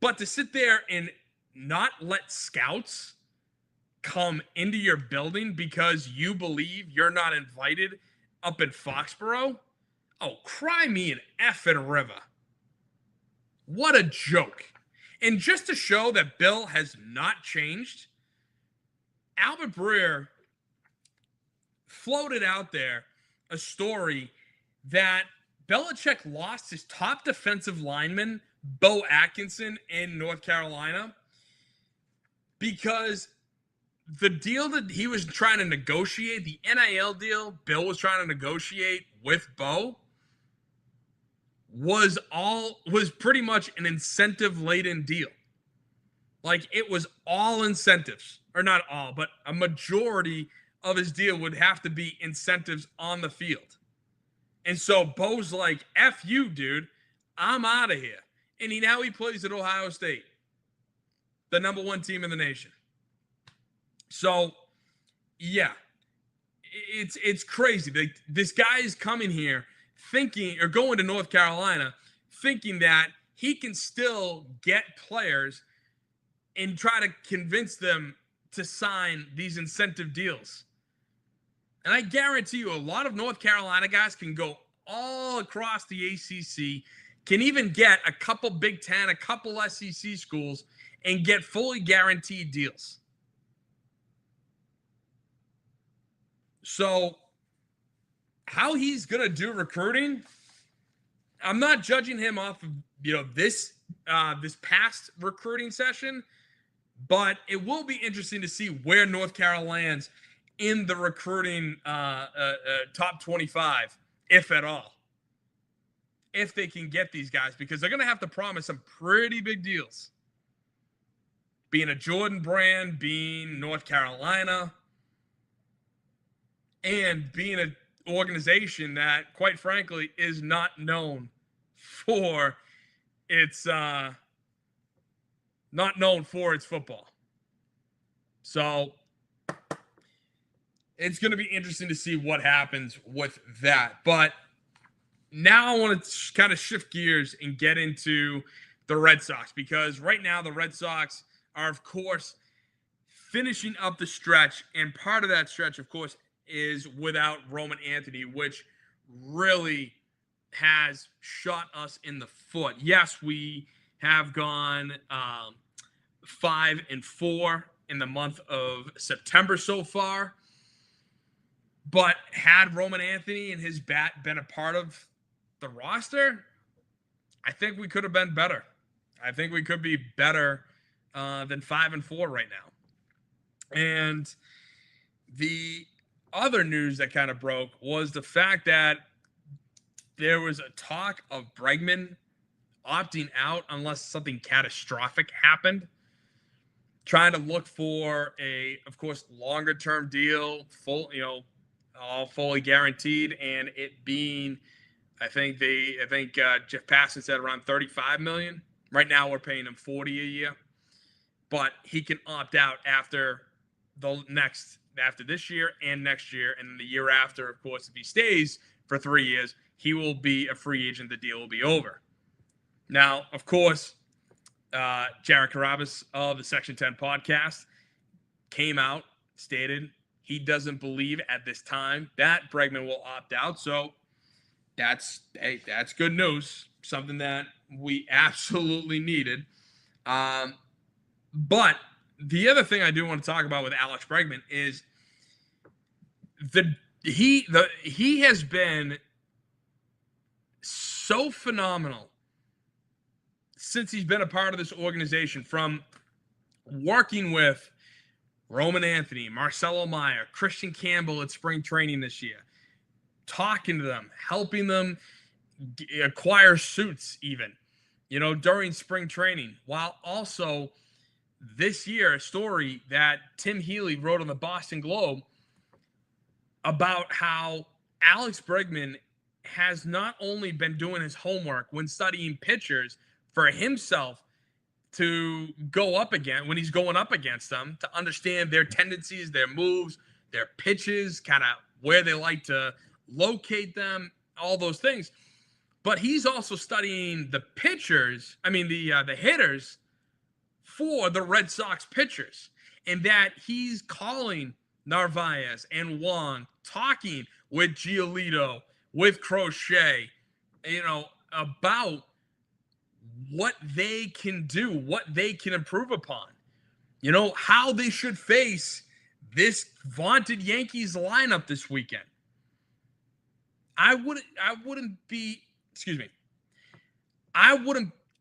But to sit there and not let scouts come into your building because you believe you're not invited up in Foxborough? Oh, cry me an effing river. What a joke. And just to show that Bill has not changed, Albert Breer floated out there a story that Belichick lost his top defensive lineman, Bo Atkinson, in North Carolina because the deal that he was trying to negotiate, the NIL deal Bill was trying to negotiate with Bo, was pretty much an incentive-laden deal. Like, it was all incentives. Or not all, but a majority of his deal would have to be incentives on the field. And so Bo's like, F you, dude. I'm out of here. And now he plays at Ohio State, the number 1 team in the nation. So, yeah, it's crazy. This guy is coming here thinking, or going to North Carolina, thinking that he can still get players and try to convince them to sign these incentive deals. And I guarantee you, a lot of North Carolina guys can go all across the ACC, can even get a couple Big Ten, a couple SEC schools, and get fully guaranteed deals. So, how he's going to do recruiting, I'm not judging him off of, this past recruiting session, but it will be interesting to see where North Carolina lands in the recruiting top 25, if at all, if they can get these guys, because they're going to have to promise some pretty big deals. Being a Jordan brand, being North Carolina, and being an organization that, quite frankly, is not known for its football. So it's going to be interesting to see what happens with that. But now I want to kind of shift gears and get into the Red Sox, because right now the Red Sox are, of course, finishing up the stretch. And part of that stretch, of course, is without Roman Anthony, which really has shot us in the foot. Yes, we have gone 5-4 in the month of September so far. But had Roman Anthony and his bat been a part of the roster, I think we could have been better. I think we could be better than 5-4 right now. And the other news that kind of broke was the fact that there was a talk of Bregman opting out unless something catastrophic happened, trying to look for a, of course, longer term deal, full, all fully guaranteed, and it being, I think Jeff Passan said around $35 million. Right now we're paying him $40 a year, but he can opt out after this year and next year, and the year after, of course, if he stays for 3 years, he will be a free agent. The deal will be over. Now, of course, Jared Carabas of the Section 10 podcast came out, stated he doesn't believe at this time that Bregman will opt out. So that's good news, something that we absolutely needed. But the other thing I do want to talk about with Alex Bregman is he has been so phenomenal since he's been a part of this organization, from working with Roman Anthony, Marcelo Meyer, Christian Campbell at spring training this year, talking to them, helping them acquire suits even, during spring training, while also this year, a story that Tim Healy wrote on the Boston Globe about how Alex Bregman has not only been doing his homework when studying pitchers for himself to go up again when he's going up against them, to understand their tendencies, their moves, their pitches, kind of where they like to locate them, all those things. But he's also studying the pitchers, the hitters for the Red Sox pitchers, and that he's calling Narvaez and Wong, talking with Giolito, with Crochet, about what they can do, what they can improve upon, how they should face this vaunted Yankees lineup this weekend. I wouldn't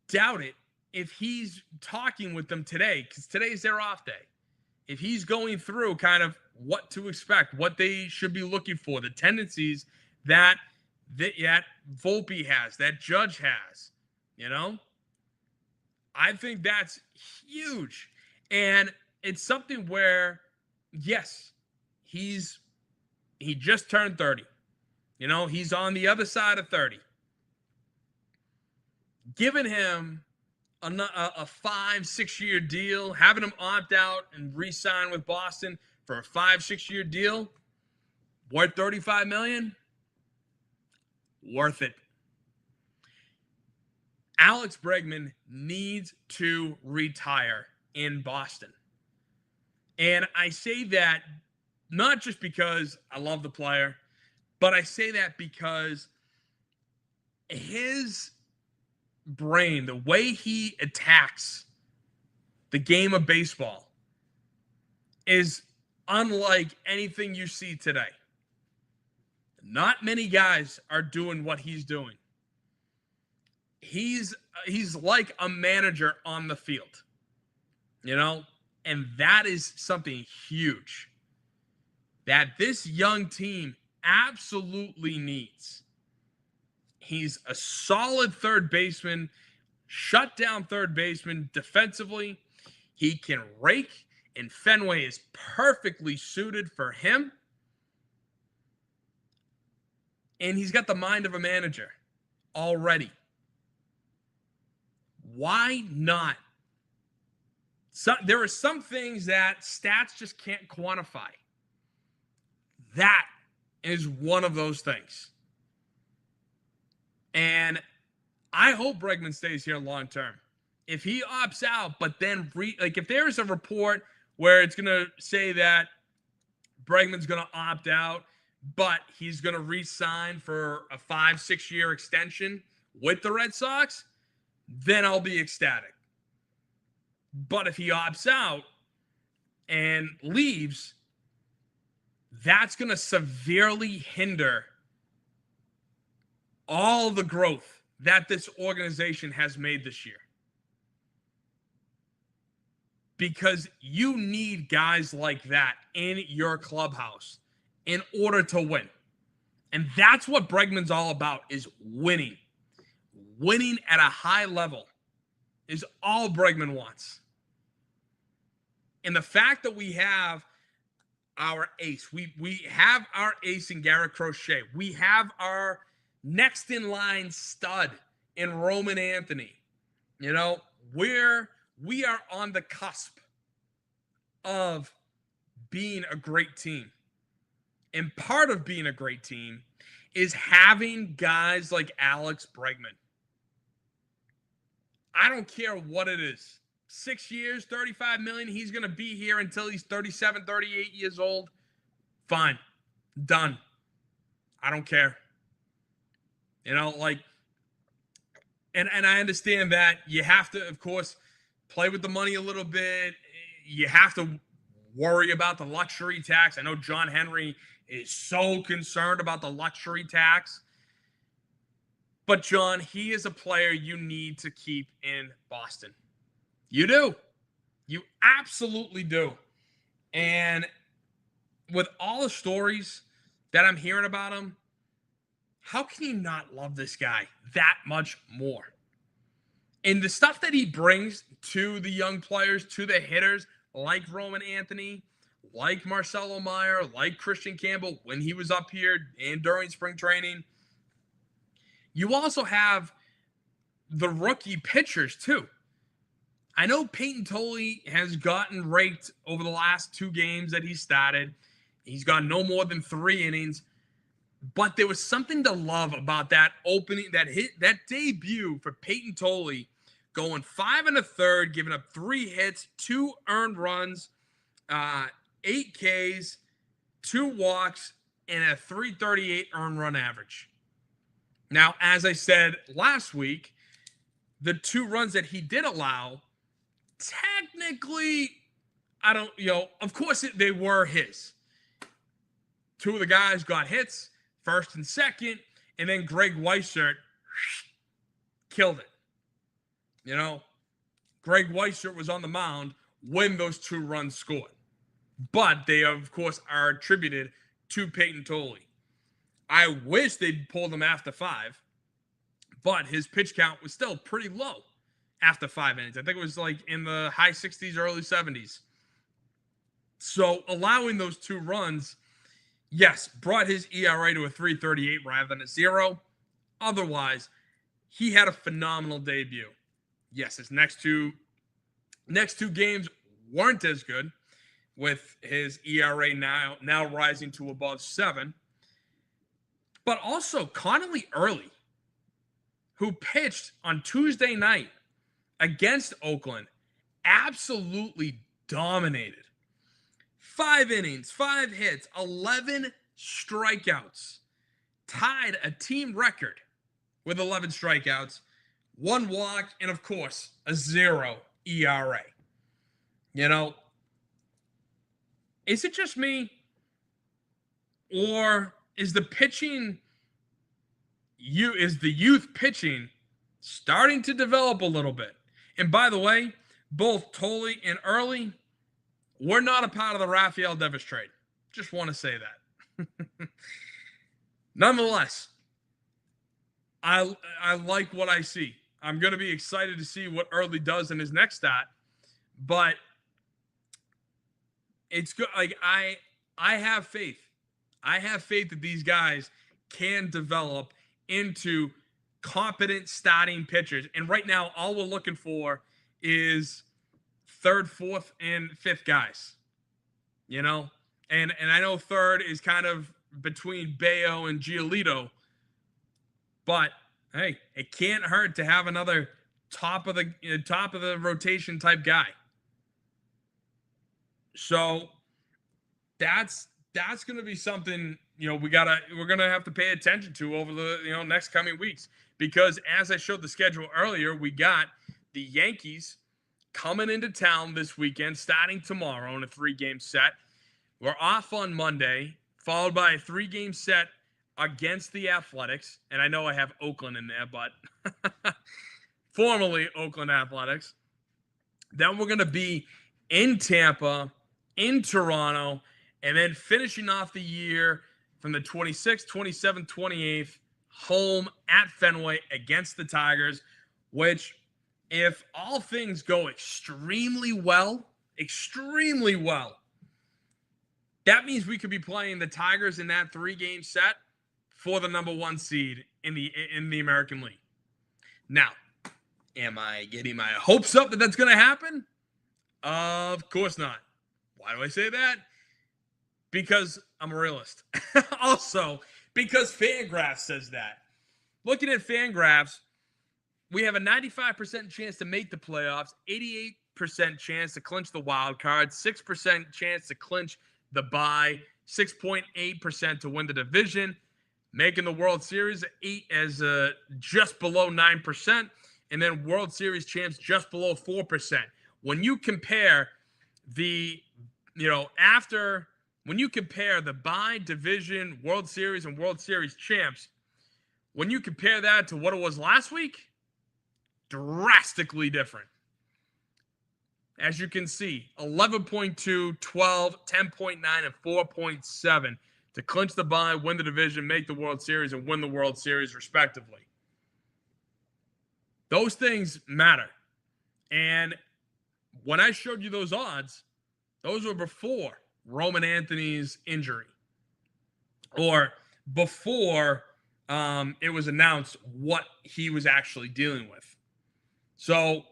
doubt it if he's talking with them today, because today's their off day. If he's going through kind of what to expect, what they should be looking for, the tendencies that Volpe has, that Judge has, I think that's huge. And it's something where, yes, he just turned 30. He's on the other side of 30. Giving him a 5-6 year deal, having him opt out and re-sign with Boston for a 5-6 year deal, worth $35 million, worth it. Alex Bregman needs to retire in Boston. And I say that not just because I love the player, but I say that because his brain, the way he attacks the game of baseball, is unlike anything you see today. Not many guys are doing what he's doing. He's like a manager on the field, and that is something huge that this young team absolutely needs. He's a solid third baseman, shut down third baseman defensively. He can rake, and Fenway is perfectly suited for him. And he's got the mind of a manager already. Why not? There are some things that stats just can't quantify. That is one of those things. And I hope Bregman stays here long term. If he opts out, but then if there's a report where it's gonna say that Bregman's gonna opt out, but he's gonna re-sign for a 5-6 year extension with the Red Sox, then I'll be ecstatic. But if he opts out and leaves, that's gonna severely hinder all the growth that this organization has made this year. Because you need guys like that in your clubhouse in order to win. And that's what Bregman's all about, is winning. Winning at a high level is all Bregman wants. And the fact that we have our ace, we have our ace in Garrett Crochet. We have our next in line stud in Roman Anthony. You know, we are on the cusp of being a great team. And part of being a great team is having guys like Alex Bregman. I don't care what it is. 6 years, $35 million. He's going to be here until he's 37, 38 years old. Fine. Done. I don't care. You know, and I understand that you have to, of course, play with the money a little bit. You have to worry about the luxury tax. I know John Henry is so concerned about the luxury tax. But, John, he is a player you need to keep in Boston. You do. You absolutely do. And with all the stories that I'm hearing about him, how can you not love this guy that much more? And the stuff that he brings to the young players, to the hitters, like Roman Anthony, like Marcelo Meyer, like Christian Campbell when he was up here and during spring training. You also have the rookie pitchers, too. I know Peyton Tolley has gotten raked over the last 2 games that he started. He's got no more than 3 innings. But there was something to love about that opening, that debut for Peyton Tolley, going 5 1/3, giving up 3 hits, 2 earned runs, 8 Ks, 2 walks, and a .338 earned run average. Now, as I said last week, the 2 runs that he did allow, technically, of course they were his. 2 of the guys got hits, first and second, and then Greg Weissert killed it. You know, Greg Weissert was on the mound when those 2 runs scored. But they, of course, are attributed to Peyton Tolley. I wish they'd pulled him after 5, but his pitch count was still pretty low after 5 innings. I think it was like in the high 60s, early 70s. So allowing those 2 runs, yes, brought his ERA to a .338 rather than a 0. Otherwise, he had a phenomenal debut. Yes, his next two games weren't as good, with his ERA now rising to above 7. But also Connelly Early, who pitched on Tuesday night against Oakland, absolutely dominated. 5 innings, 5 hits, 11 strikeouts. Tied a team record with 11 strikeouts, 1 walk, and of course, a 0 ERA. You know, is it just me? Or is the youth pitching starting to develop a little bit? And by the way, both Tolley and Early were not a part of the Rafael Devers trade. Just want to say that. Nonetheless, I like what I see. I'm going to be excited to see what Early does in his next start. But it's good. Like I have faith. I have faith that these guys can develop into competent starting pitchers. And right now, all we're looking for is 3rd, 4th, and 5th guys. You know, And I know third is kind of between Bayo and Giolito. But hey, it can't hurt to have another top of the rotation type guy. So that's going to be something, we're going to have to pay attention to over the next coming weeks, because as I showed the schedule earlier, we got the Yankees coming into town this weekend, starting tomorrow in a 3-game set. We're off on Monday, followed by a 3-game set against the Athletics. And I know I have Oakland in there, but formerly Oakland Athletics. Then we're going to be in Tampa, in Toronto, and then finishing off the year from the 26th, 27th, 28th, home at Fenway against the Tigers, which, if all things go extremely well, that means we could be playing the Tigers in that 3-game set for the number 1 seed in the American League. Now, am I getting my hopes up that that's going to happen? Of course not. Why do I say that? Because I'm a realist. Also, because Fangraphs says that. Looking at Fangraphs, we have a 95% chance to make the playoffs, 88% chance to clinch the wild card, 6% chance to clinch the bye, 6.8% to win the division, making the World Series just below 9%, and then World Series champs just below 4%. When you compare when you compare the bye, division, World Series, and World Series champs, when you compare that to what it was last week, drastically different. As you can see, 11.2, 12, 10.9, and 4.7 to clinch the bye, win the division, make the World Series, and win the World Series, respectively. Those things matter. And when I showed you those odds, those were before Roman Anthony's injury, or before it was announced what he was actually dealing with. So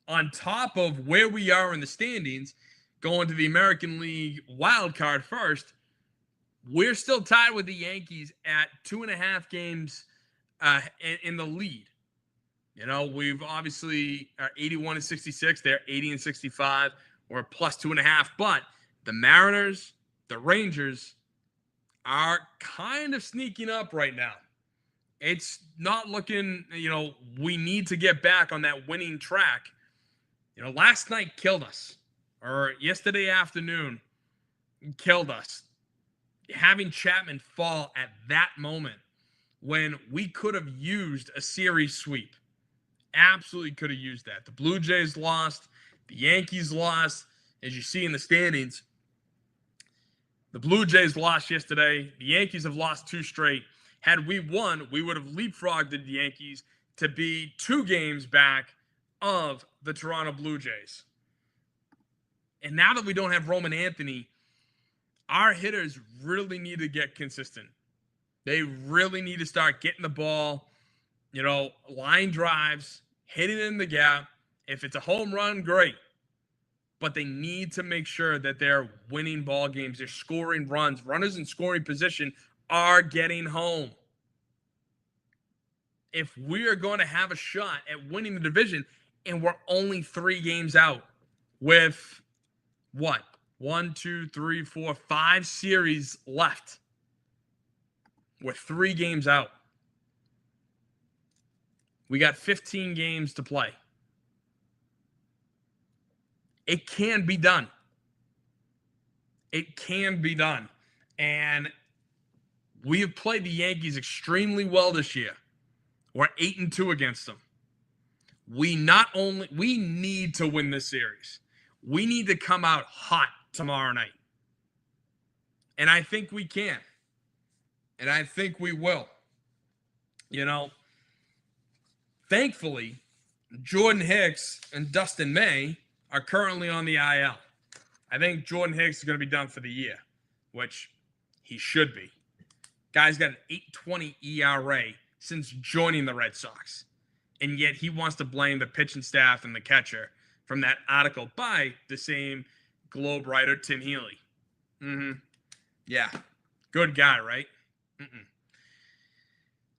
on top of where we are in the standings, going to the American League wild card first, we're still tied with the Yankees at 2.5 games in the lead. We've obviously are 81 and 66. They're 80 and 65. We're plus 2.5. But the Mariners, the Rangers are kind of sneaking up right now. It's not looking, we need to get back on that winning track. Last night killed us, or yesterday afternoon killed us. Having Chapman fall at that moment when we could have used a series sweep. Absolutely could have used that. The Blue Jays lost. The Yankees lost. As you see in the standings, the Blue Jays lost yesterday. The Yankees have lost 2 straight. Had we won, we would have leapfrogged the Yankees to be 2 games back of the Toronto Blue Jays. And now that we don't have Roman Anthony, our hitters really need to get consistent. They really need to start getting the ball, line drives, hitting in the gap. If it's a home run, great. But they need to make sure that they're winning ball games. They're scoring runs. Runners in scoring position are getting home. If we are going to have a shot at winning the division, and we're only 3 games out with what? 1, 2, 3, 4, 5 series left. We're 3 games out. We got 15 games to play. It can be done. It can be done. And we have played the Yankees extremely well this year. We're 8-2 against them. We need to win this series. We need to come out hot tomorrow night. And I think we can. And I think we will. Thankfully, Jordan Hicks and Dustin May are currently on the IL. I think Jordan Hicks is going to be done for the year, which he should be. Guy's got an 8.20 ERA since joining the Red Sox. And yet he wants to blame the pitching staff and the catcher from that article by the same Globe writer, Tim Healy. Yeah. Good guy, right? Mm-mm.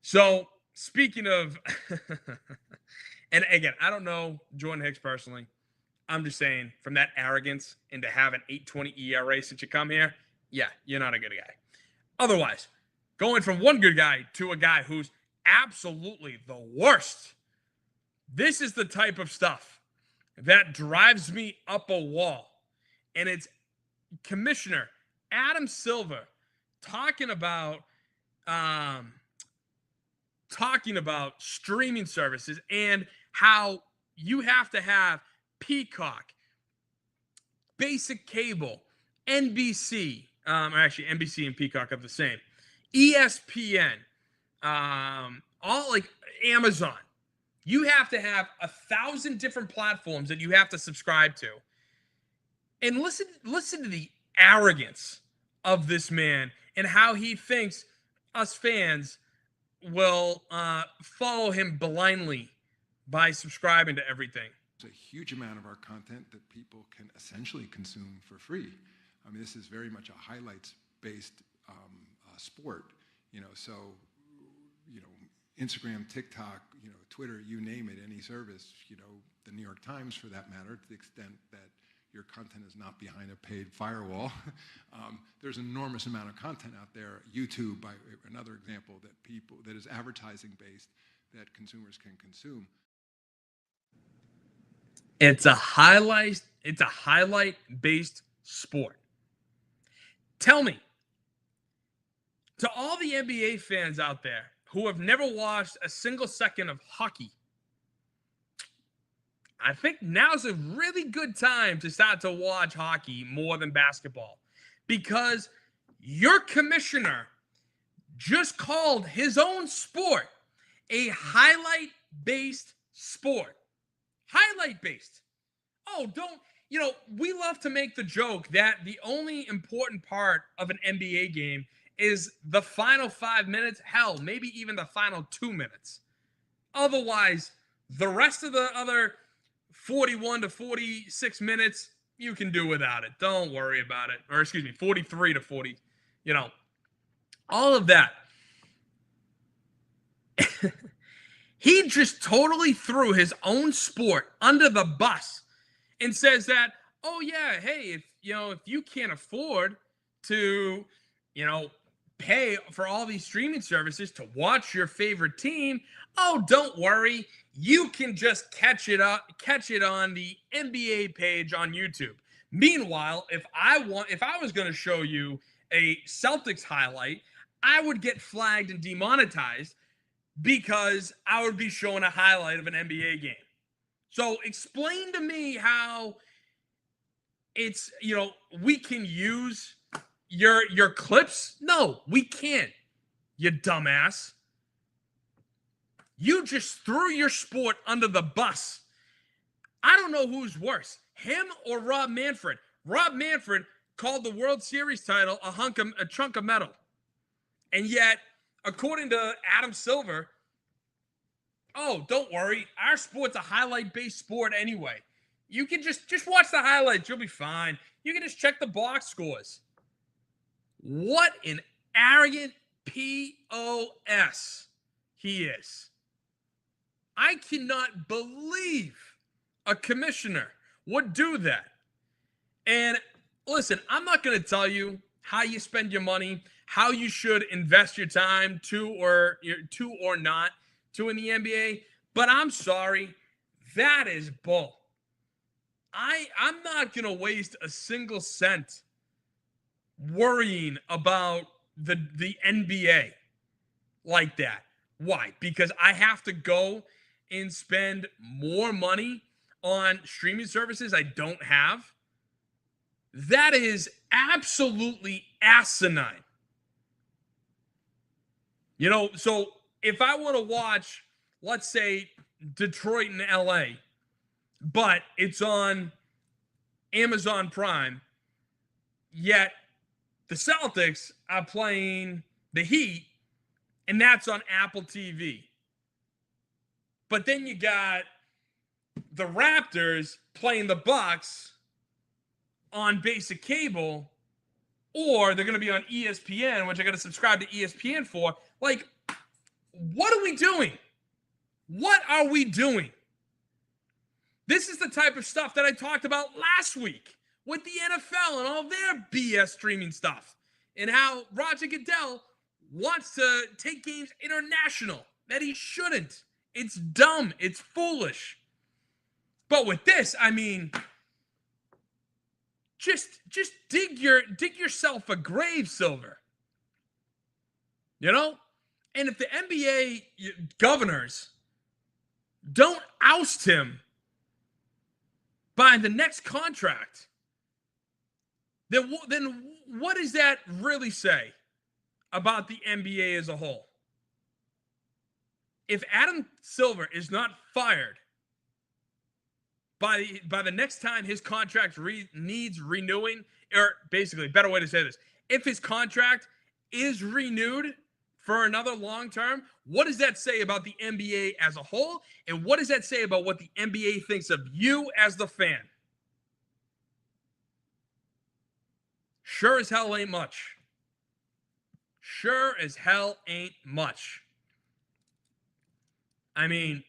So, speaking of, and again, I don't know Jordan Hicks personally. I'm just saying, from that arrogance and to have an 8.20 ERA since you come here, yeah, you're not a good guy. Otherwise, going from one good guy to a guy who's absolutely the worst, this is the type of stuff that drives me up a wall. And it's Commissioner Adam Silver talking about um, streaming services and how you have to have Peacock, basic cable, NBC, or actually NBC and Peacock are the same, ESPN, all like Amazon. You have to have 1,000 different platforms that you have to subscribe to. And listen to the arrogance of this man and how he thinks us fans will follow him blindly by subscribing to everything. There's a huge amount of our content that people can essentially consume for free. I mean, this is very much a highlights-based sport, so, Instagram, TikTok, Twitter, you name it, any service, the New York Times for that matter, to the extent that your content is not behind a paid firewall. There's an enormous amount of content out there. YouTube, by another example, that is advertising-based that consumers can consume. It's a highlight-based sport. Tell me, to all the NBA fans out there who have never watched a single second of hockey, I think now's a really good time to start to watch hockey more than basketball, because your commissioner just called his own sport a highlight-based sport. Highlight-based. Oh, we love to make the joke that the only important part of an NBA game is the final 5 minutes, hell, maybe even the final 2 minutes. Otherwise, the rest of the other 41 to 46 minutes, you can do without it. Don't worry about it. Or 43 to 40, all of that. He just totally threw his own sport under the bus and says that, oh yeah, hey, if you can't afford to, pay for all these streaming services to watch your favorite team, oh, don't worry, you can just catch it on the NBA page on YouTube. Meanwhile, if I was going to show you a Celtics highlight, I would get flagged and demonetized because I would be showing a highlight of an NBA game. So explain to me how it's, we can use your clips. No, we can't, you dumbass. You just threw your sport under the bus. I don't know who's worse, him or Rob Manfred. Rob Manfred called the World Series title a chunk of metal. And yet, according to Adam Silver, oh, don't worry, our sport's a highlight-based sport anyway. You can just watch the highlights, you'll be fine. You can just check the box scores. What an arrogant POS he is. I cannot believe a commissioner would do that. And listen, I'm not going to tell you how you spend your money, how you should invest your time to or not to in the NBA, but I'm sorry, that is bull. I'm not going to waste a single cent worrying about the NBA like that. Why? Because I have to go and spend more money on streaming services I don't have? That is absolutely asinine. So if I want to watch, let's say, Detroit and LA, but it's on Amazon Prime, yet the Celtics are playing the Heat, and that's on Apple TV. But then you got the Raptors playing the Bucks on basic cable or they're going to be on ESPN, which I got to subscribe to ESPN for. Like, what are we doing? What are we doing? This is the type of stuff that I talked about last week with the NFL and all their BS streaming stuff, and how Roger Goodell wants to take games international, that he shouldn't. It's dumb. It's foolish. But with this, I mean, just dig yourself a grave, Silver. You know? And if the NBA governors don't oust him by the next contract, then what does that really say about the NBA as a whole? If Adam Silver is not fired by the next time his contract needs renewing, or basically, better way to say this, if his contract is renewed for another long term, what does that say about the NBA as a whole? And what does that say about what the NBA thinks of you as the fan? Sure as hell ain't much. Sure as hell ain't much. I mean,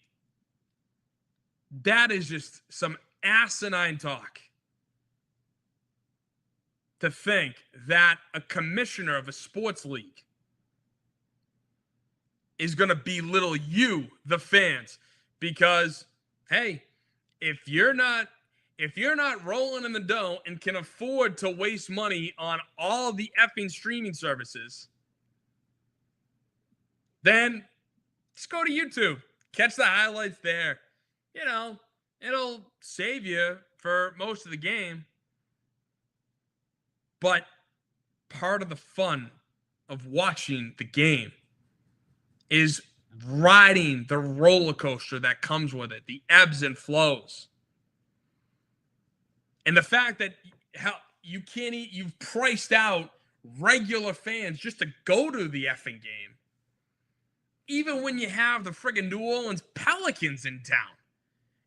that is just some asinine talk. To think that a commissioner of a sports league is going to belittle you, the fans, because, hey, if you're not rolling in the dough and can afford to waste money on all the effing streaming services, then just go to YouTube. Catch the highlights there. You know, it'll save you for most of the game. But part of the fun of watching the game is riding the roller coaster that comes with it, the ebbs and flows. And the fact that you've priced out regular fans just to go to the effing game. Even when you have the friggin' New Orleans Pelicans in town,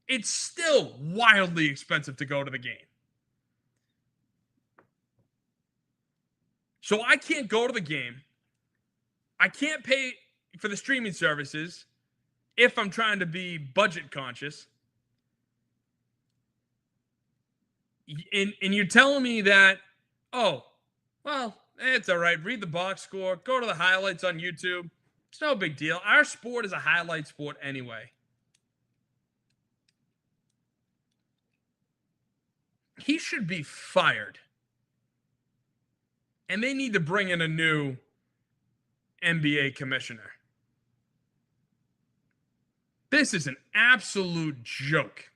it's still wildly expensive to go to the game. So I can't go to the game. I can't pay for the streaming services if I'm trying to be budget conscious. And you're telling me that, oh, well, it's all right. Read the box score. Go to the highlights on YouTube. It's no big deal. Our sport is a highlight sport anyway. He should be fired. And they need to bring in a new NBA commissioner. This is an absolute joke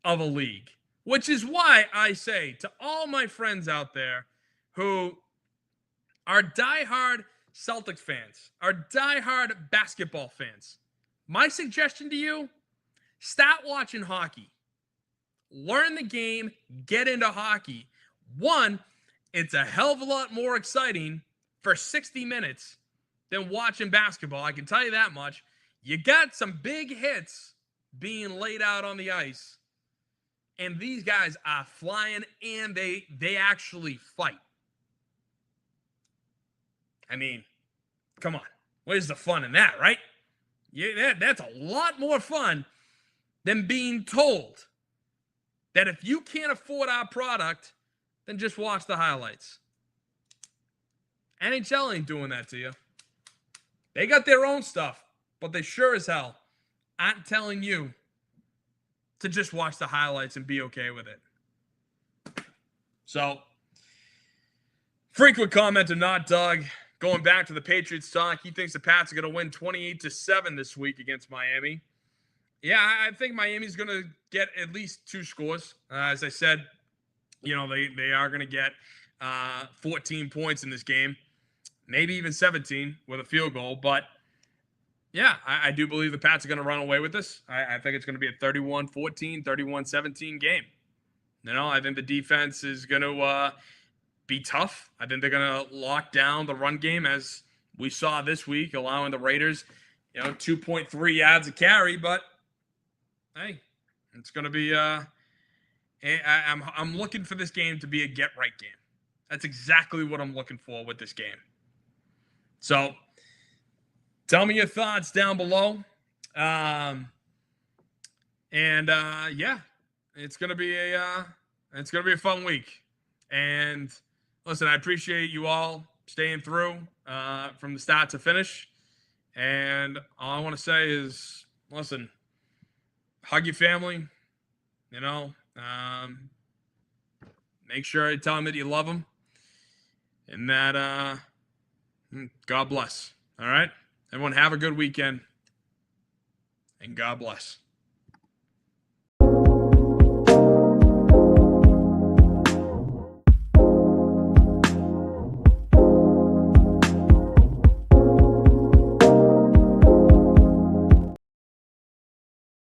of a league, which is why I say to all my friends out there who are diehard Celtics fans, are diehard basketball fans, my suggestion to you, start watching hockey. Learn the game, get into hockey. One, it's a hell of a lot more exciting for 60 minutes than watching basketball. I can tell you that much. You got some big hits being laid out on the ice, and these guys are flying, and they actually fight. I mean, come on. Where's the fun in that, right? Yeah, that's a lot more fun than being told that if you can't afford our product, then just watch the highlights. NHL ain't doing that to you. They got their own stuff, but they sure as hell aren't telling you to just watch the highlights and be okay with it. So, frequent comment to Not Doug. Going back to the Patriots talk, he thinks the Pats are going to win 28-7 this week against Miami. Yeah, I think Miami's going to get at least 2 scores. As I said, you know, they are going to get 14 points in this game, maybe even 17 with a field goal. But, yeah, I do believe the Pats are going to run away with this. I think it's going to be a 31-14, 31-17 game. You know, I think the defense is going to be tough. I think they're going to lock down the run game, as we saw this week, allowing the Raiders, 2.3 yards a carry. But, hey, it's going to be I'm looking for this game to be a get-right game. That's exactly what I'm looking for with this game. So tell me your thoughts down below. Yeah, it's gonna be a fun week. And listen, I appreciate you all staying through from the start to finish. And all I want to say is, listen, hug your family. You know, make sure you tell them that you love them, and that God bless. All right, everyone, have a good weekend, and God bless.